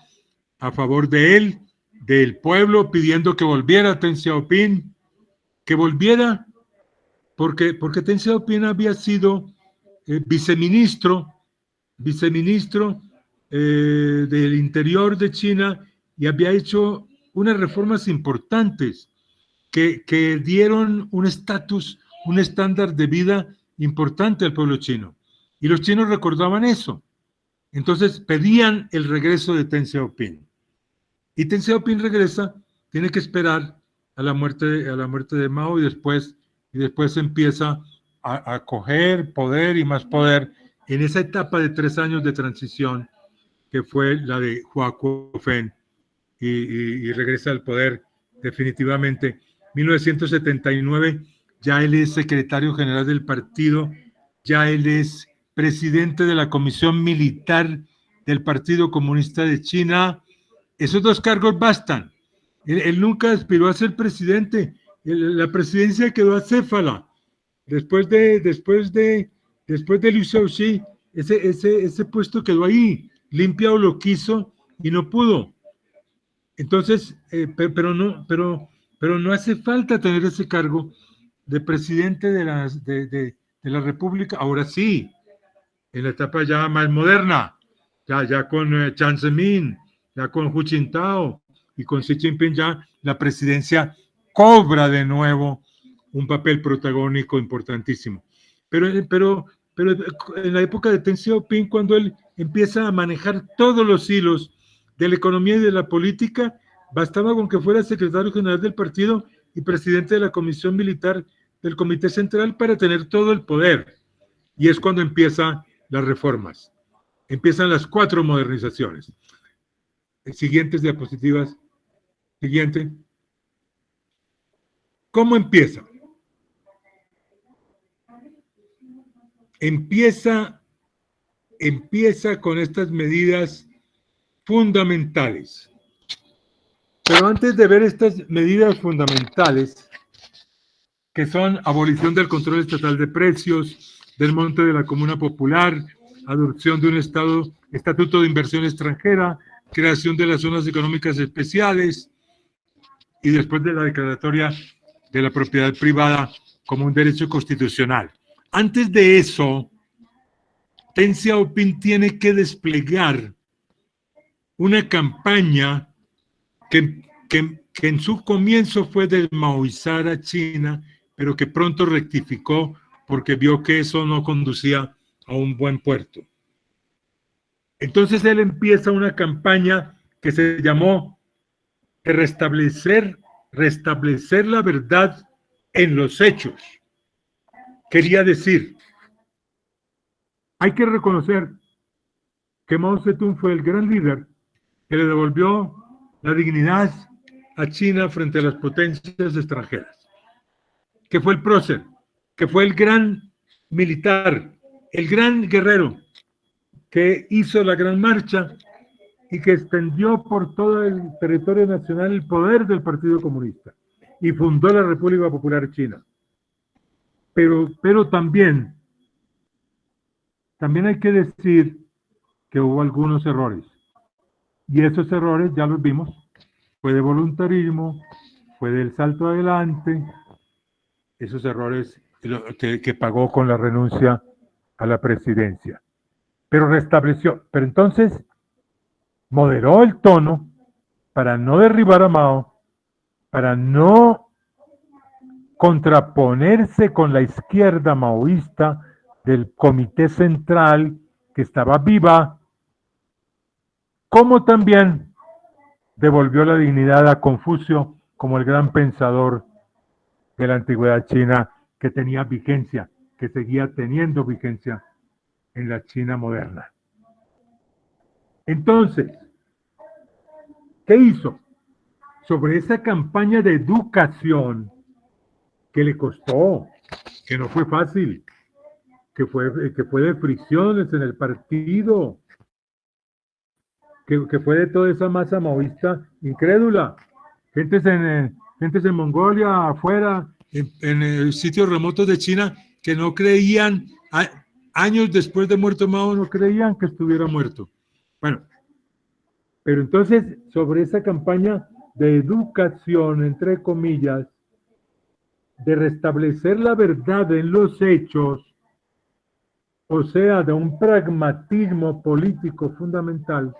A: a favor de él, del pueblo, pidiendo que volviera Deng Xiaoping, que volviera, porque Deng Xiaoping había sido viceministro del interior de China y había hecho unas reformas importantes que dieron un estatus, un estándar de vida importante al pueblo chino. Y los chinos recordaban eso. Entonces pedían el regreso de Deng Xiaoping. Y Deng Xiaoping regresa, tiene que esperar a la muerte de Mao y después empieza a coger poder y más poder en esa etapa de 3 años de transición que fue la de Hua Guofen y regresa al poder definitivamente. 1979, ya él es secretario general del partido, ya él es presidente de la Comisión Militar del Partido Comunista de China. Esos 2 cargos bastan. Él nunca aspiró a ser presidente. La presidencia quedó acéfala. Después de Liu Shaoxi, ese puesto quedó ahí. limpiado lo quiso y no pudo. Entonces, pero no hace falta tener ese cargo de presidente de la República. Ahora sí, en la etapa ya más moderna, ya con Jiang Zemin, ya con Hu Jintao y con Xi Jinping, ya la presidencia cobra de nuevo un papel protagónico importantísimo. Pero en la época de Deng Xiaoping, cuando él empieza a manejar todos los hilos de la economía y de la política, bastaba con que fuera secretario general del partido y presidente de la comisión militar del Comité Central para tener todo el poder. Y es cuando empiezan las reformas. Empiezan las 4 modernizaciones. Siguientes diapositivas. Siguiente. ¿Cómo empieza? Empieza con estas medidas fundamentales. Pero antes de ver estas medidas fundamentales, que son abolición del control estatal de precios, del monte de la comuna popular, adopción de un estatuto de inversión extranjera, creación de las zonas económicas especiales y después de la declaratoria de la propiedad privada como un derecho constitucional. Antes de eso, Deng Xiaoping tiene que desplegar una campaña que en su comienzo fue desmaoizar a China, pero que pronto rectificó porque vio que eso no conducía a un buen puerto. Entonces él empieza una campaña que se llamó de restablecer la verdad en los hechos. Quería decir, hay que reconocer que Mao Zedong fue el gran líder que le devolvió la dignidad a China frente a las potencias extranjeras, que fue el prócer, que fue el gran militar, el gran guerrero, que hizo la gran marcha y que extendió por todo el territorio nacional el poder del Partido Comunista y fundó la República Popular China. Pero también hay que decir que hubo algunos errores. Y esos errores, ya los vimos, fue de voluntarismo, fue del salto adelante, esos errores que pagó con la renuncia a la presidencia. Pero restableció, pero entonces moderó el tono para no derribar a Mao, para no contraponerse con la izquierda maoísta del Comité Central que estaba viva, como también devolvió la dignidad a Confucio como el gran pensador de la antigüedad china que tenía vigencia, que seguía teniendo vigencia en la China moderna. Entonces, ¿qué hizo? Sobre esa campaña de educación que le costó, que no fue fácil, que fue de fricciones en el partido, que fue de toda esa masa maoísta incrédula, gentes en Mongolia, afuera, en sitios remotos de China, que no creían, años después de muerto Mao, no creían que estuviera muerto. Bueno, pero entonces, sobre esa campaña de educación, entre comillas, de restablecer la verdad en los hechos, o sea, de un pragmatismo político fundamental,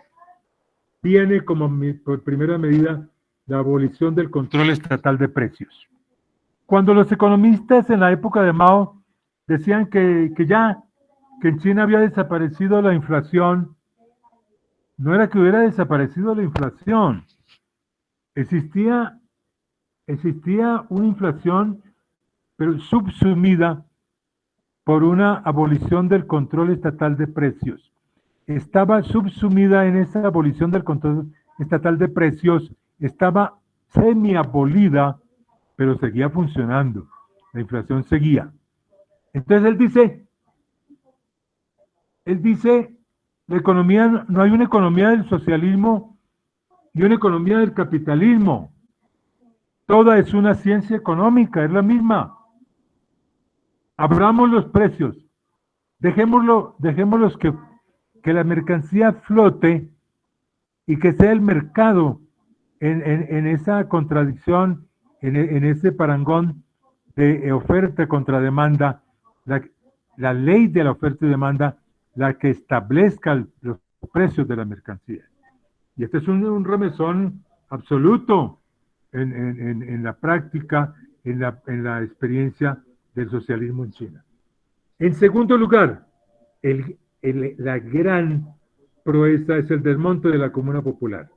A: tiene como por primera medida la abolición del control estatal de precios. Cuando los economistas en la época de Mao decían que en China había desaparecido la inflación, no era que hubiera desaparecido la inflación. Existía una inflación, pero subsumida por una abolición del control estatal de precios. Estaba subsumida en esa abolición del control estatal de precios, estaba semi-abolida, pero seguía funcionando. La inflación seguía. Entonces él dice, la economía, no hay una economía del socialismo y una economía del capitalismo. Toda es una ciencia económica, es la misma. Abramos los precios, dejémoslos que que la mercancía flote y que sea el mercado en esa contradicción, en ese parangón de oferta contra demanda, la ley de la oferta y demanda, la que establezca los precios de la mercancía. Y este es un remesón absoluto en la práctica, en la experiencia del socialismo en China. En segundo lugar, la gran proeza es el desmonte de la Comuna Popular.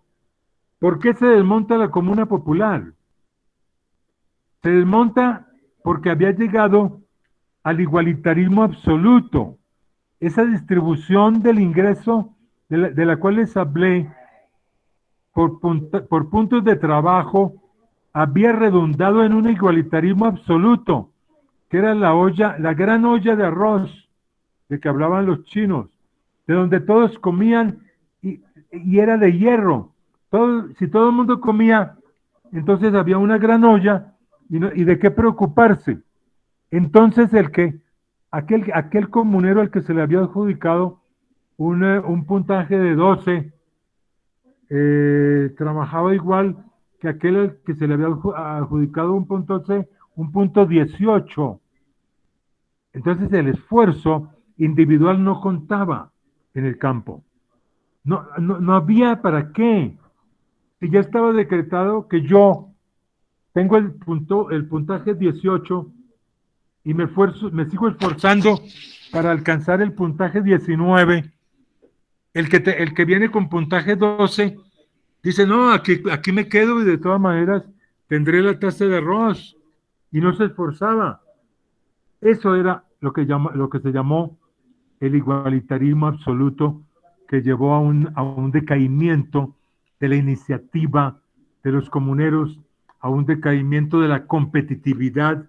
A: ¿Por qué se desmonta la Comuna Popular? Se desmonta porque había llegado al igualitarismo absoluto. Esa distribución del ingreso de la cual les hablé por puntos de trabajo había redundado en un igualitarismo absoluto, que era la gran olla de arroz de que hablaban los chinos, de donde todos comían y era de hierro. Si todo el mundo comía, entonces había una gran olla y de qué preocuparse. Entonces aquel comunero al que se le había adjudicado un puntaje de 12, trabajaba igual que aquel al que se le había adjudicado un punto 18. Entonces el esfuerzo individual no contaba en el campo. No había para qué. Si ya estaba decretado que yo tengo el puntaje 18 y me sigo esforzando para alcanzar el puntaje 19, el que viene con puntaje 12 dice, no, aquí me quedo y de todas maneras tendré la taza de arroz, y no se esforzaba. Eso era lo que se llamó el igualitarismo absoluto, que llevó a un decaimiento de la iniciativa de los comuneros, a un decaimiento de la competitividad.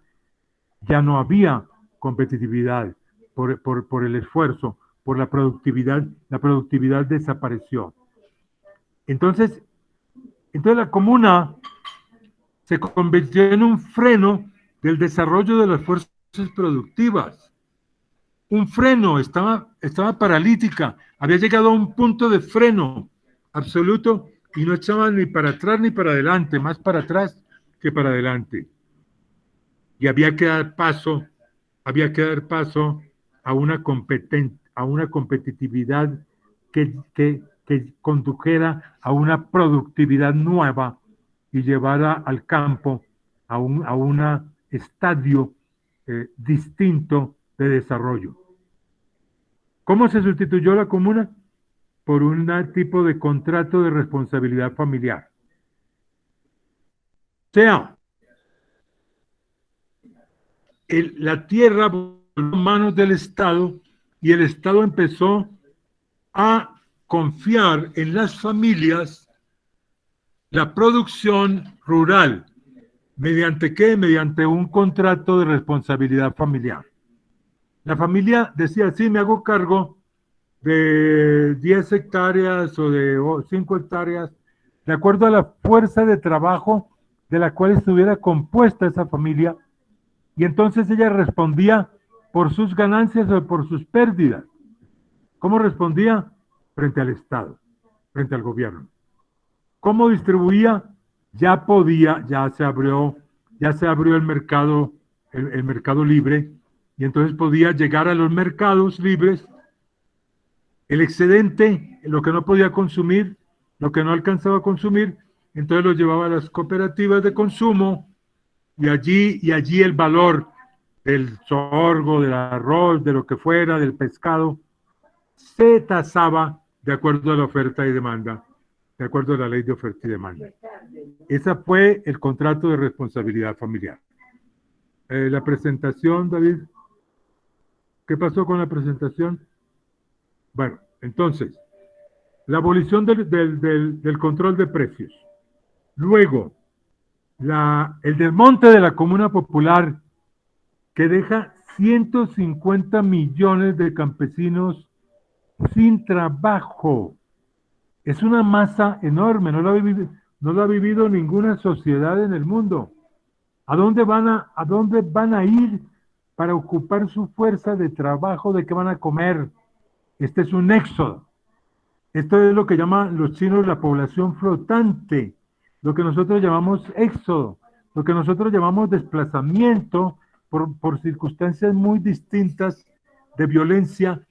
A: Ya no había competitividad por el esfuerzo, por la productividad desapareció. Entonces la comuna se convirtió en un freno del desarrollo de las fuerzas productivas. Un freno, estaba paralítica, había llegado a un punto de freno absoluto y no echaba ni para atrás ni para adelante, más para atrás que para adelante. Y había que dar paso a una competitividad que condujera a una productividad nueva y llevara al campo a un estadio distinto de desarrollo. ¿Cómo se sustituyó la comuna? Por un tipo de contrato de responsabilidad familiar. O sea, la tierra volvió en manos del Estado y el Estado empezó a confiar en las familias la producción rural. ¿Mediante qué? Mediante un contrato de responsabilidad familiar. La familia decía, sí, me hago cargo de 10 hectáreas o de 5 hectáreas, de acuerdo a la fuerza de trabajo de la cual estuviera compuesta esa familia, y entonces ella respondía por sus ganancias o por sus pérdidas. ¿Cómo respondía? Frente al Estado, frente al gobierno. ¿Cómo distribuía? Ya se abrió el mercado libre, y entonces podía llegar a los mercados libres el excedente, lo que no podía consumir, lo que no alcanzaba a consumir, entonces lo llevaba a las cooperativas de consumo, y allí el valor del sorgo, del arroz, de lo que fuera, del pescado, se tasaba de acuerdo a la oferta y demanda, de acuerdo a la ley de oferta y demanda. Ese fue el contrato de responsabilidad familiar. La presentación, David. ¿Qué pasó con la presentación? Bueno, entonces, la abolición del control de precios. Luego, el desmonte de la Comuna Popular, que deja 150 millones de campesinos sin trabajo. Es una masa enorme, no la ha vivido ninguna sociedad en el mundo. ¿A dónde van a ir para ocupar su fuerza de trabajo? ¿De qué van a comer? Este es un éxodo. Esto es lo que llaman los chinos la población flotante, lo que nosotros llamamos éxodo, lo que nosotros llamamos desplazamiento por circunstancias muy distintas de violencia.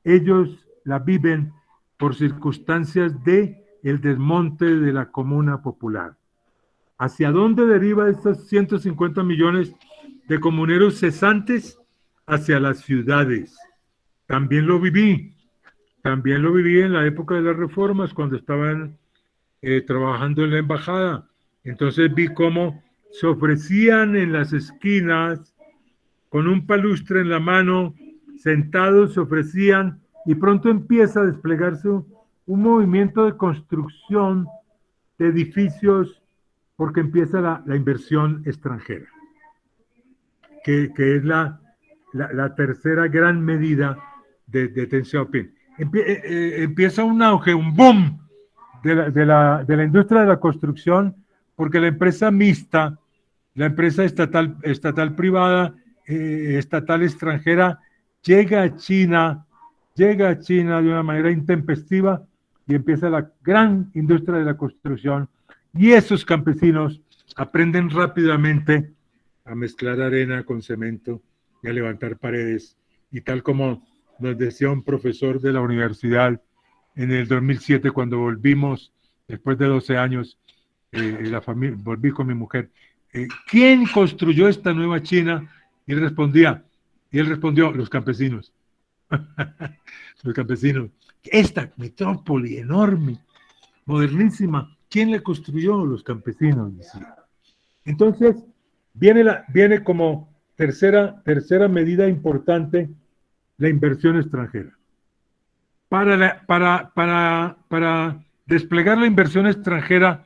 A: Ellos la viven por circunstancias de el desmonte de la comuna popular. ¿Hacia dónde deriva estos 150 millones de comuneros cesantes? Hacia las ciudades. También lo viví. También lo viví en la época de las reformas, cuando estaban trabajando en la embajada. Entonces vi cómo se ofrecían en las esquinas, con un palustre en la mano, sentados se ofrecían, y pronto empieza a desplegarse un movimiento de construcción de edificios, porque empieza la inversión extranjera, que es la tercera gran medida de Deng Xiaoping. Empieza un auge, un boom de la industria de la construcción, porque la empresa mixta, la empresa estatal privada, estatal extranjera, llega a China de una manera intempestiva y empieza la gran industria de la construcción, y esos campesinos aprenden rápidamente a mezclar arena con cemento y a levantar paredes, y tal como nos decía un profesor de la universidad en el 2007, cuando volvimos después de 12 años, la familia, volví con mi mujer, ¿quién construyó esta nueva China? Y él respondió, los campesinos. Los campesinos. Esta metrópoli enorme, modernísima, ¿quién la construyó? Los campesinos, decía. Entonces, viene como tercera medida importante la inversión extranjera. Para desplegar la inversión extranjera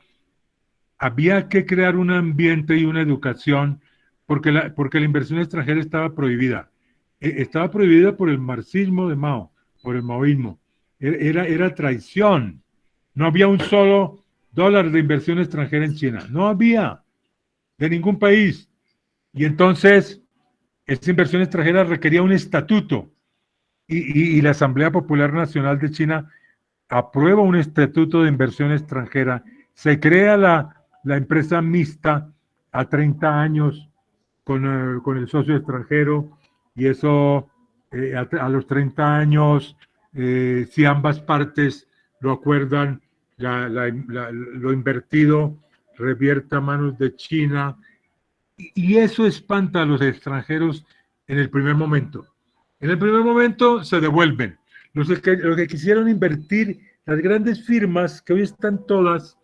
A: había que crear un ambiente y una educación, porque la inversión extranjera estaba prohibida. Estaba prohibida por el marxismo de Mao, por el maoísmo. Era traición. No había un solo dólar de inversión extranjera en China. No había, de ningún país. Y entonces, esa inversión extranjera requería un estatuto. Y la Asamblea Popular Nacional de China aprueba un estatuto de inversión extranjera. Se crea la empresa mixta a 30 años con el socio extranjero, y eso a los 30 años, si ambas partes lo acuerdan, lo invertido revierte a manos de China, y eso espanta a los extranjeros en el primer momento. En el primer momento se devuelven. Los que quisieron invertir, las grandes firmas, que hoy están todas,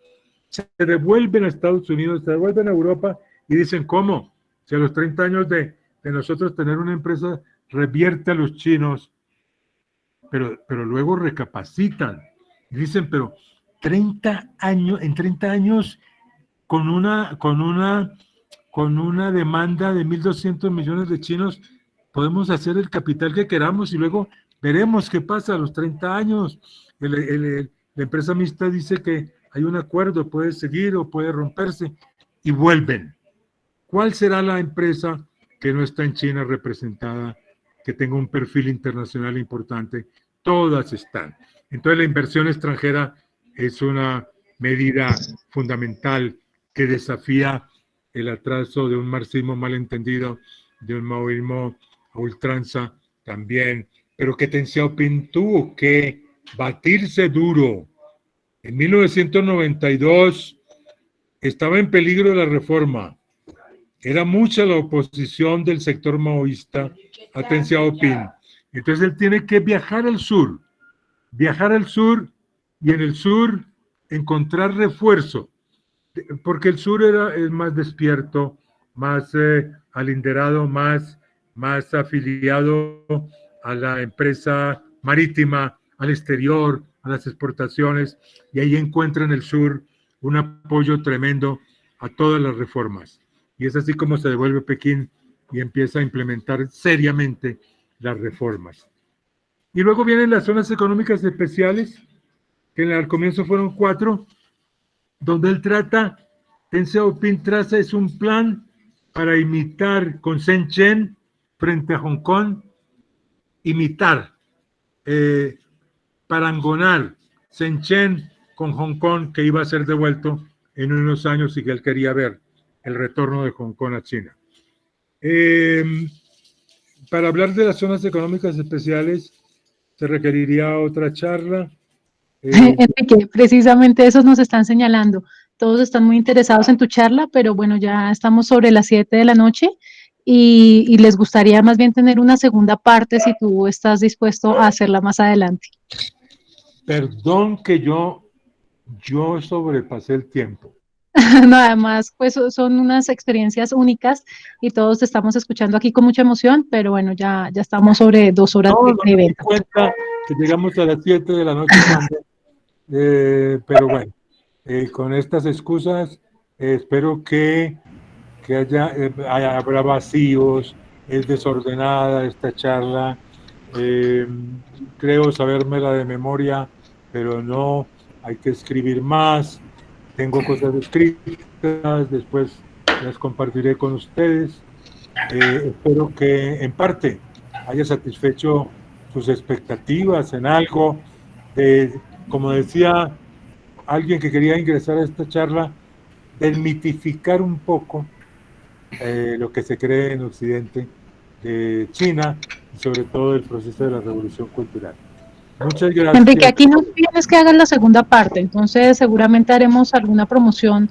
A: se devuelven a Estados Unidos, se devuelven a Europa, y dicen, ¿cómo? Si a los 30 años de nosotros tener una empresa revierte a los chinos, pero luego recapacitan. Y dicen, pero 30 años, en 30 años, con una demanda de 1.200 millones de chinos, podemos hacer el capital que queramos y luego veremos qué pasa a los 30 años. La empresa mixta dice que hay un acuerdo, puede seguir o puede romperse, y vuelven. ¿Cuál será la empresa que no está en China representada, que tenga un perfil internacional importante? Todas están. Entonces la inversión extranjera es una medida fundamental que desafía el atraso de un marxismo malentendido, de un maoísmo a ultranza también, pero que Deng Xiaoping tuvo que batirse duro. En 1992 estaba en peligro la reforma. Era mucha la oposición del sector maoísta a Deng Xiaoping. Entonces él tiene que viajar al sur y en el sur encontrar refuerzo, porque el sur es más despierto, más alinderado, más afiliado a la empresa marítima, al exterior, a las exportaciones, y ahí encuentra en el sur un apoyo tremendo a todas las reformas. Y es así como se devuelve Pekín y empieza a implementar seriamente las reformas. Y luego vienen las zonas económicas especiales, que al comienzo fueron 4, donde él Deng Xiaoping traza es un plan para imitar con Shenzhen frente a Hong Kong, imitar, parangonar Shenzhen con Hong Kong, que iba a ser devuelto en unos años y que él quería ver el retorno de Hong Kong a China. Para hablar de las zonas económicas especiales se requeriría otra charla.
B: Enrique, precisamente eso nos están señalando. Todos están muy interesados en tu charla, pero bueno, ya estamos sobre las 7 de la noche y les gustaría más bien tener una segunda parte si tú estás dispuesto a hacerla más adelante.
A: Perdón que yo sobrepasé el tiempo.
B: Nada más, pues son unas experiencias únicas y todos te estamos escuchando aquí con mucha emoción, pero bueno, ya estamos sobre 2 horas
A: No, no
B: de
A: me di
B: evento.
A: cuenta que llegamos a las 7 de la noche, pero bueno, con estas excusas espero que habrá vacíos, es desordenada esta charla, creo sabérmela de memoria, pero no, hay que escribir más, tengo cosas escritas, después las compartiré con ustedes, espero que en parte haya satisfecho sus expectativas en algo, como decía alguien que quería ingresar a esta charla, desmitificar un poco lo que se cree en Occidente de China y sobre todo el proceso de la revolución cultural. Muchas gracias.
B: Enrique, aquí nos tienes que hagas la segunda parte, entonces seguramente haremos alguna promoción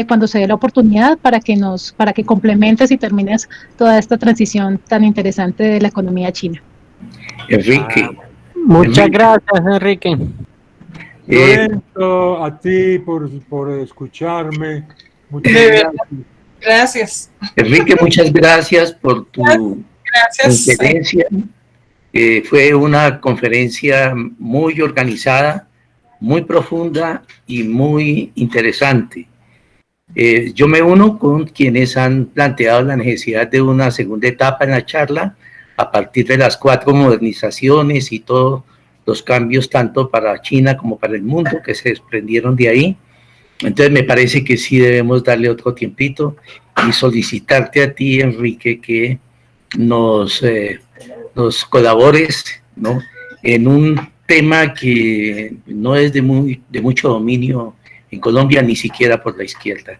B: cuando se dé la oportunidad para que complementes y termines toda esta transición tan interesante de la economía china.
C: Enrique.
D: Muchas gracias, Enrique.
A: Lorenzo, a ti por escucharme. Muchas gracias.
E: Gracias.
C: Enrique, muchas gracias por tu conferencia. Fue una conferencia muy organizada, muy profunda y muy interesante. Yo me uno con quienes han planteado la necesidad de una segunda etapa en la charla a partir de las 4 modernizaciones y todos los cambios tanto para China como para el mundo que se desprendieron de ahí. Entonces me parece que sí debemos darle otro tiempito y solicitarte a ti, Enrique, que nos colabores, ¿no?, en un tema que no es de mucho dominio en Colombia, ni siquiera por la izquierda.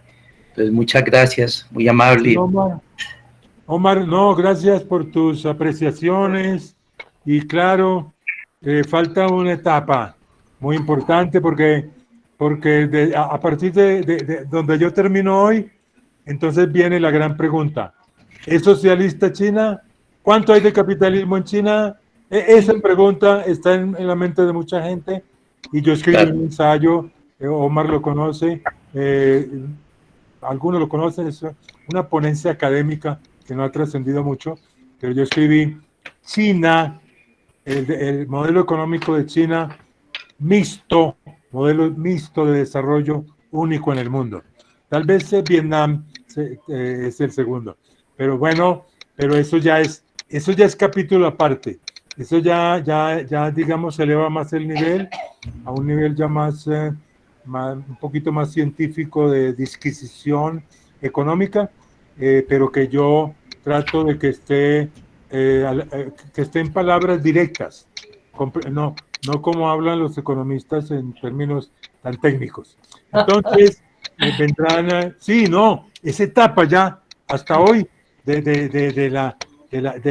C: Entonces, muchas gracias, muy amable.
A: Omar, no, gracias por tus apreciaciones y claro, falta una etapa muy importante porque a partir de donde yo termino hoy, entonces viene la gran pregunta. ¿Es socialista China? ¿Cuánto hay de capitalismo en China? Esa pregunta está en la mente de mucha gente y yo escribí un ensayo, Omar lo conoce, algunos lo conocen, es una ponencia académica que no ha trascendido mucho, pero yo escribí China, el modelo económico de China mixto, modelo mixto de desarrollo único en el mundo. Tal vez Vietnam es el segundo, pero bueno, pero eso ya es capítulo aparte. Eso ya digamos se eleva más el nivel a un nivel ya más un poquito más científico de disquisición económica, pero que yo trato de que esté en palabras directas, no como hablan los economistas en términos tan técnicos. Entonces, vendrán, esa etapa ya, hasta hoy, de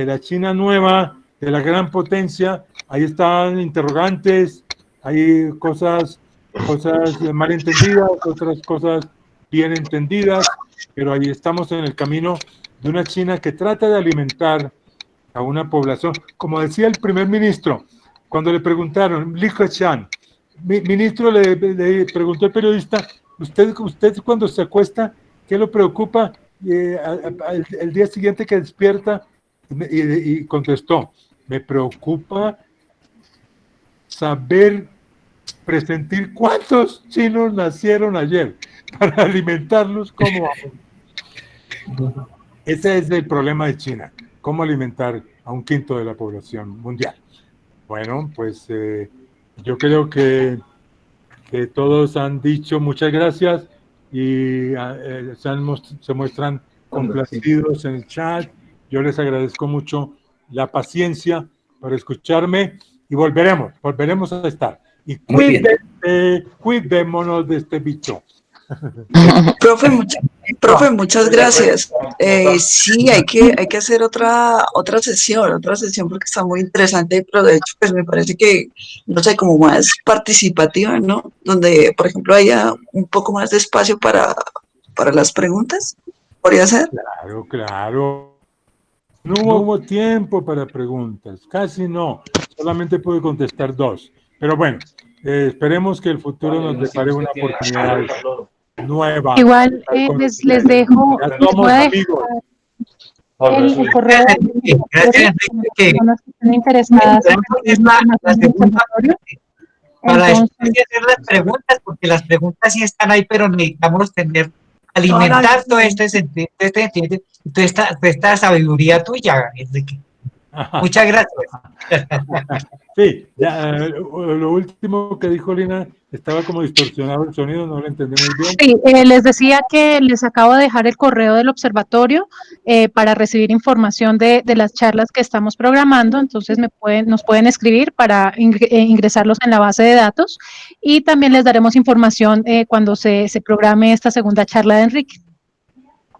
A: la China nueva, de la gran potencia, ahí están interrogantes, hay cosas malentendidas, otras cosas bien entendidas, pero ahí estamos en el camino de una China que trata de alimentar a una población, como decía el primer ministro, cuando le preguntaron, Li Keqiang, ministro, le preguntó el periodista, usted cuando se acuesta, ¿qué lo preocupa? El día siguiente que despierta, y contestó, me preocupa presentir cuántos chinos nacieron ayer para alimentarlos como ese es el problema de China, cómo alimentar a 1/5 de la población mundial. Bueno, pues yo creo que todos han dicho muchas gracias y se muestran complacidos en el chat. Yo les agradezco mucho la paciencia por escucharme y volveremos a estar. Y
C: Muy bien.
A: cuidémonos de este bicho.
E: Profe, muchas gracias. Sí, hay que hacer otra sesión porque está muy interesante, pero de hecho, pues me parece que, no sé, como más participativa, ¿no? Donde, por ejemplo, haya un poco más de espacio para las preguntas. ¿Podría ser?
A: Claro, claro. No hubo tiempo para preguntas, casi no. Solamente pude contestar 2. Pero bueno, esperemos que el futuro nos depare una oportunidad nueva.
B: Igual les dejo,
A: Ya
B: les
A: somos
B: voy a dejar
A: amigos.
B: el correo de
D: Gracias,
B: las
D: Enrique.
B: personas que estén interesadas en
D: Es la segunda
B: observatorio.
D: para
B: Entonces,
D: después de hacer las preguntas, porque las preguntas sí están ahí, pero necesitamos alimentar todo esta sabiduría tuya, Enrique. Muchas gracias.
A: Sí, ya, lo último que dijo Lina, estaba como distorsionado el sonido, no lo entendí muy bien.
B: sí, les decía que les acabo de dejar el correo del observatorio para recibir información de las charlas que estamos programando, entonces nos pueden escribir para ingresarlos en la base de datos y también les daremos información cuando se programe esta segunda charla de Enrique.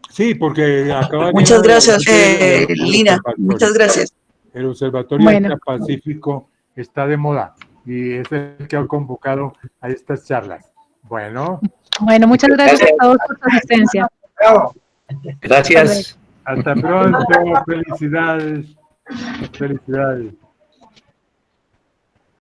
A: Sí, porque acaba
E: Muchas
A: Lina de
E: gracias,
A: hablar del
E: Lina.
A: observatorio.
E: Muchas gracias.
A: El Observatorio
B: Bueno.
A: Asia-Pacífico está de moda y es el que ha convocado a estas charlas. Bueno,
B: Muchas gracias a todos por su asistencia.
C: Gracias.
A: hasta pronto, felicidades. Felicidades.